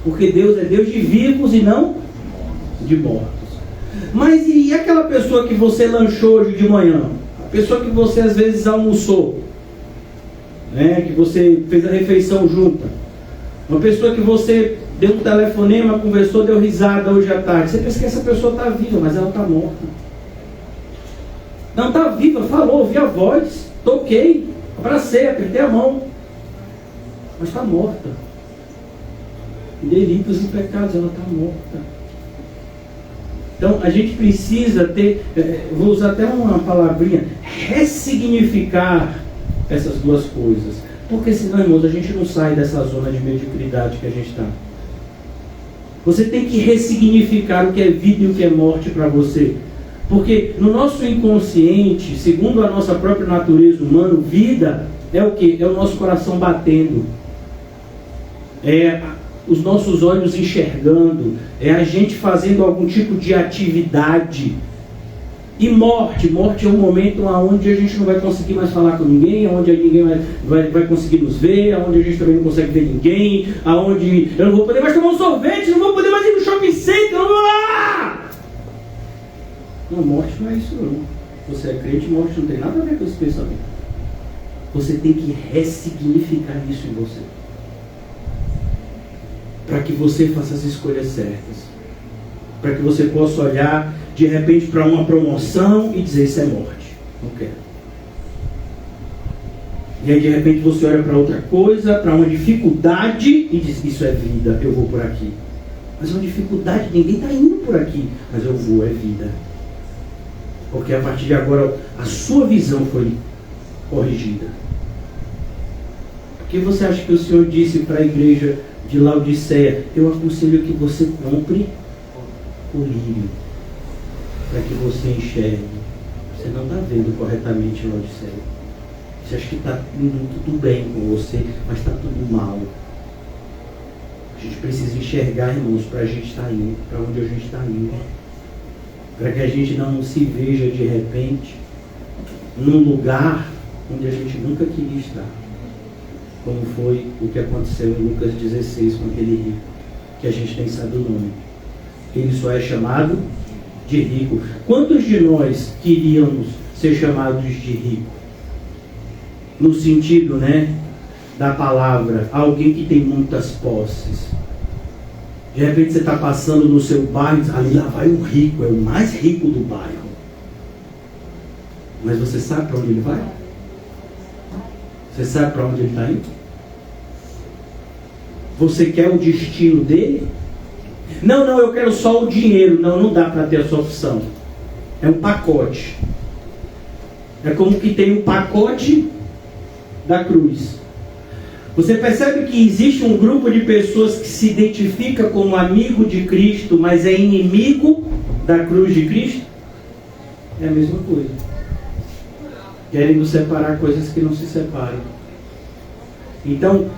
Porque Deus é Deus de vivos e não de mortos. Mas e aquela pessoa que você lanchou hoje de manhã? A pessoa que você às vezes almoçou? né, que você fez a refeição junta. Uma pessoa que você deu um telefonema, conversou, deu risada hoje à tarde. Você pensa que essa pessoa está viva, mas ela está morta. Não está viva, falou, ouvi a voz, toquei, abracei, apertei a mão, mas está morta. Em delitos e pecados, ela está morta. Então a gente precisa ter, vou usar até uma palavrinha, ressignificar essas duas coisas. Porque senão, irmãos, a gente não sai dessa zona de mediocridade que a gente está. Você tem que ressignificar o que é vida e o que é morte para você. Porque no nosso inconsciente, segundo a nossa própria natureza humana, vida é o quê? É o nosso coração batendo. É os nossos olhos enxergando. É a gente fazendo algum tipo de atividade. E morte é um momento onde a gente não vai conseguir mais falar com ninguém, onde ninguém vai conseguir nos ver, onde a gente também não consegue ver ninguém, onde eu não vou poder mais tomar um sorvete, não vou poder mais ir no shopping center, não vou lá! Não, morte não é isso não. Você é crente, morte não tem nada a ver com esse pensamento. Você tem que ressignificar isso em você. Para que você faça as escolhas certas. Para que você possa olhar de repente para uma promoção e dizer: isso é morte, não quero. E aí de repente você olha para outra coisa, para uma dificuldade e diz: isso é vida, eu vou por aqui. Mas é uma dificuldade, ninguém está indo por aqui, mas eu vou, é vida. Porque a partir de agora a sua visão foi corrigida. Por que você acha que o Senhor disse para a igreja de Laodiceia: eu aconselho que você compre o lírio, para que você enxergue? Você não está vendo corretamente Laodiceia. Você acha que está indo tudo bem com você, mas está tudo mal. A gente precisa enxergar, irmãos, para a gente estar indo, para onde a gente está indo. Para que a gente não se veja de repente num lugar onde a gente nunca queria estar. Como foi o que aconteceu em Lucas 16 com aquele rico, que a gente nem sabe o nome. Ele só é chamado de rico. Quantos de nós queríamos ser chamados de rico? No sentido, da palavra, alguém que tem muitas posses. De repente você está passando no seu bairro e diz: ali lá vai um rico, é o mais rico do bairro. Mas você sabe para onde ele vai? Você sabe para onde ele está indo? Você quer o destino dele? Não, eu quero só o dinheiro. Não dá para ter essa opção. É um pacote. É como que tem um pacote da cruz. Você percebe que existe um grupo de pessoas que se identifica como amigo de Cristo, mas é inimigo da cruz de Cristo? É a mesma coisa. Querem nos separar coisas que não se separam. Então,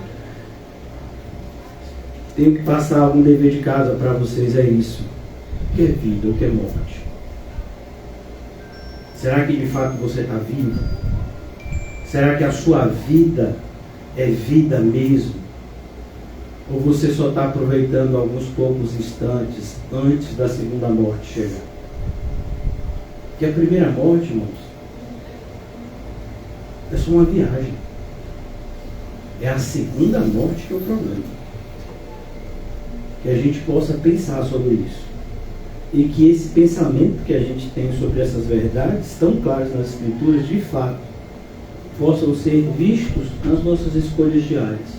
tenho que passar algum dever de casa para vocês, é isso. O que é vida, o que é morte? Será que de fato você está vivo? Será que a sua vida é vida mesmo? Ou você só está aproveitando alguns poucos instantes antes da segunda morte chegar? Porque a primeira morte, irmãos, é só uma viagem. É a segunda morte que é o problema. Que a gente possa pensar sobre isso. E que esse pensamento que a gente tem sobre essas verdades, tão claras nas Escrituras, de fato, possam ser vistos nas nossas escolhas diárias.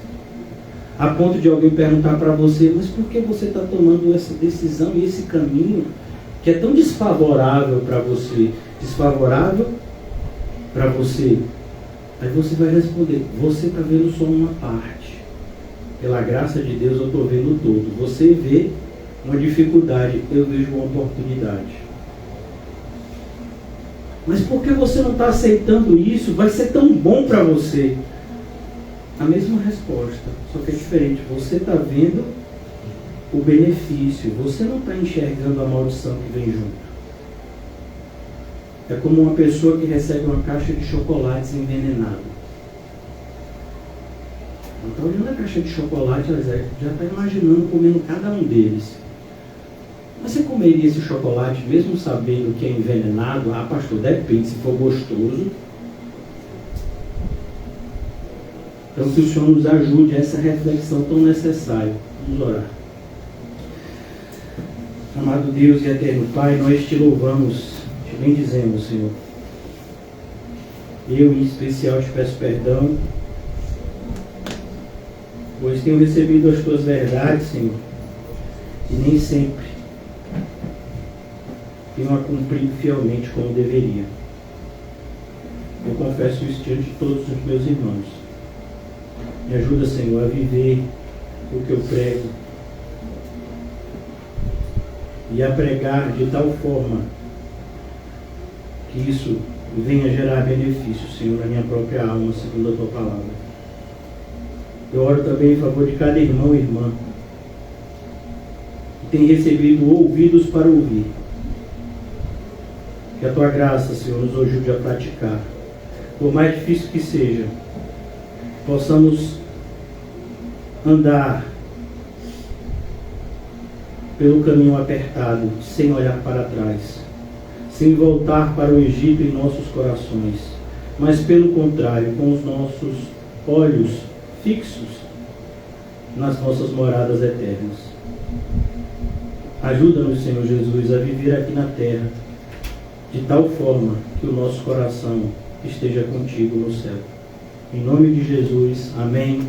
A ponto de alguém perguntar para você: mas por que você está tomando essa decisão e esse caminho que é tão desfavorável para você? Desfavorável para você? Aí você vai responder: você está vendo só uma parte. Pela graça de Deus eu estou vendo o todo. Você vê uma dificuldade, eu vejo uma oportunidade. Mas por que você não está aceitando isso? Vai ser tão bom para você. A mesma resposta, só que é diferente. Você está vendo o benefício, você não está enxergando a maldição que vem junto. É como uma pessoa que recebe uma caixa de chocolates envenenado. Ela está olhando a caixa de chocolate, ela já está imaginando comendo cada um deles. Mas você comeria esse chocolate mesmo sabendo que é envenenado? Ah, pastor, depende, se for gostoso. Então que o Senhor nos ajude a essa reflexão tão necessária. Vamos orar. Amado Deus e eterno Pai, nós te louvamos, te bendizemos, Senhor. Eu, em especial, te peço perdão, pois tenho recebido as tuas verdades, Senhor, e nem sempre tenho a cumprido fielmente como deveria. Eu confesso isso diante de todos os meus irmãos. Me ajuda, Senhor, a viver o que eu prego e a pregar de tal forma que isso venha gerar benefício, Senhor, na minha própria alma, segundo a tua palavra. Eu oro também em favor de cada irmão e irmã que tem recebido ouvidos para ouvir. Que a tua graça, Senhor, nos ajude a praticar. Por mais difícil que seja, possamos andar pelo caminho apertado, sem olhar para trás, sem voltar para o Egito em nossos corações, mas pelo contrário, com os nossos olhos fixos nas nossas moradas eternas. Ajuda-nos, Senhor Jesus, a viver aqui na terra de tal forma que o nosso coração esteja contigo no céu. Em nome de Jesus, amém.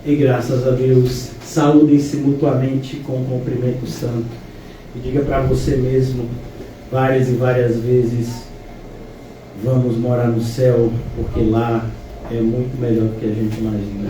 E graças a Deus, saludem-se mutuamente com um cumprimento santo. E diga para você mesmo, várias e várias vezes, vamos morar no céu, porque lá é muito melhor do que a gente imagina.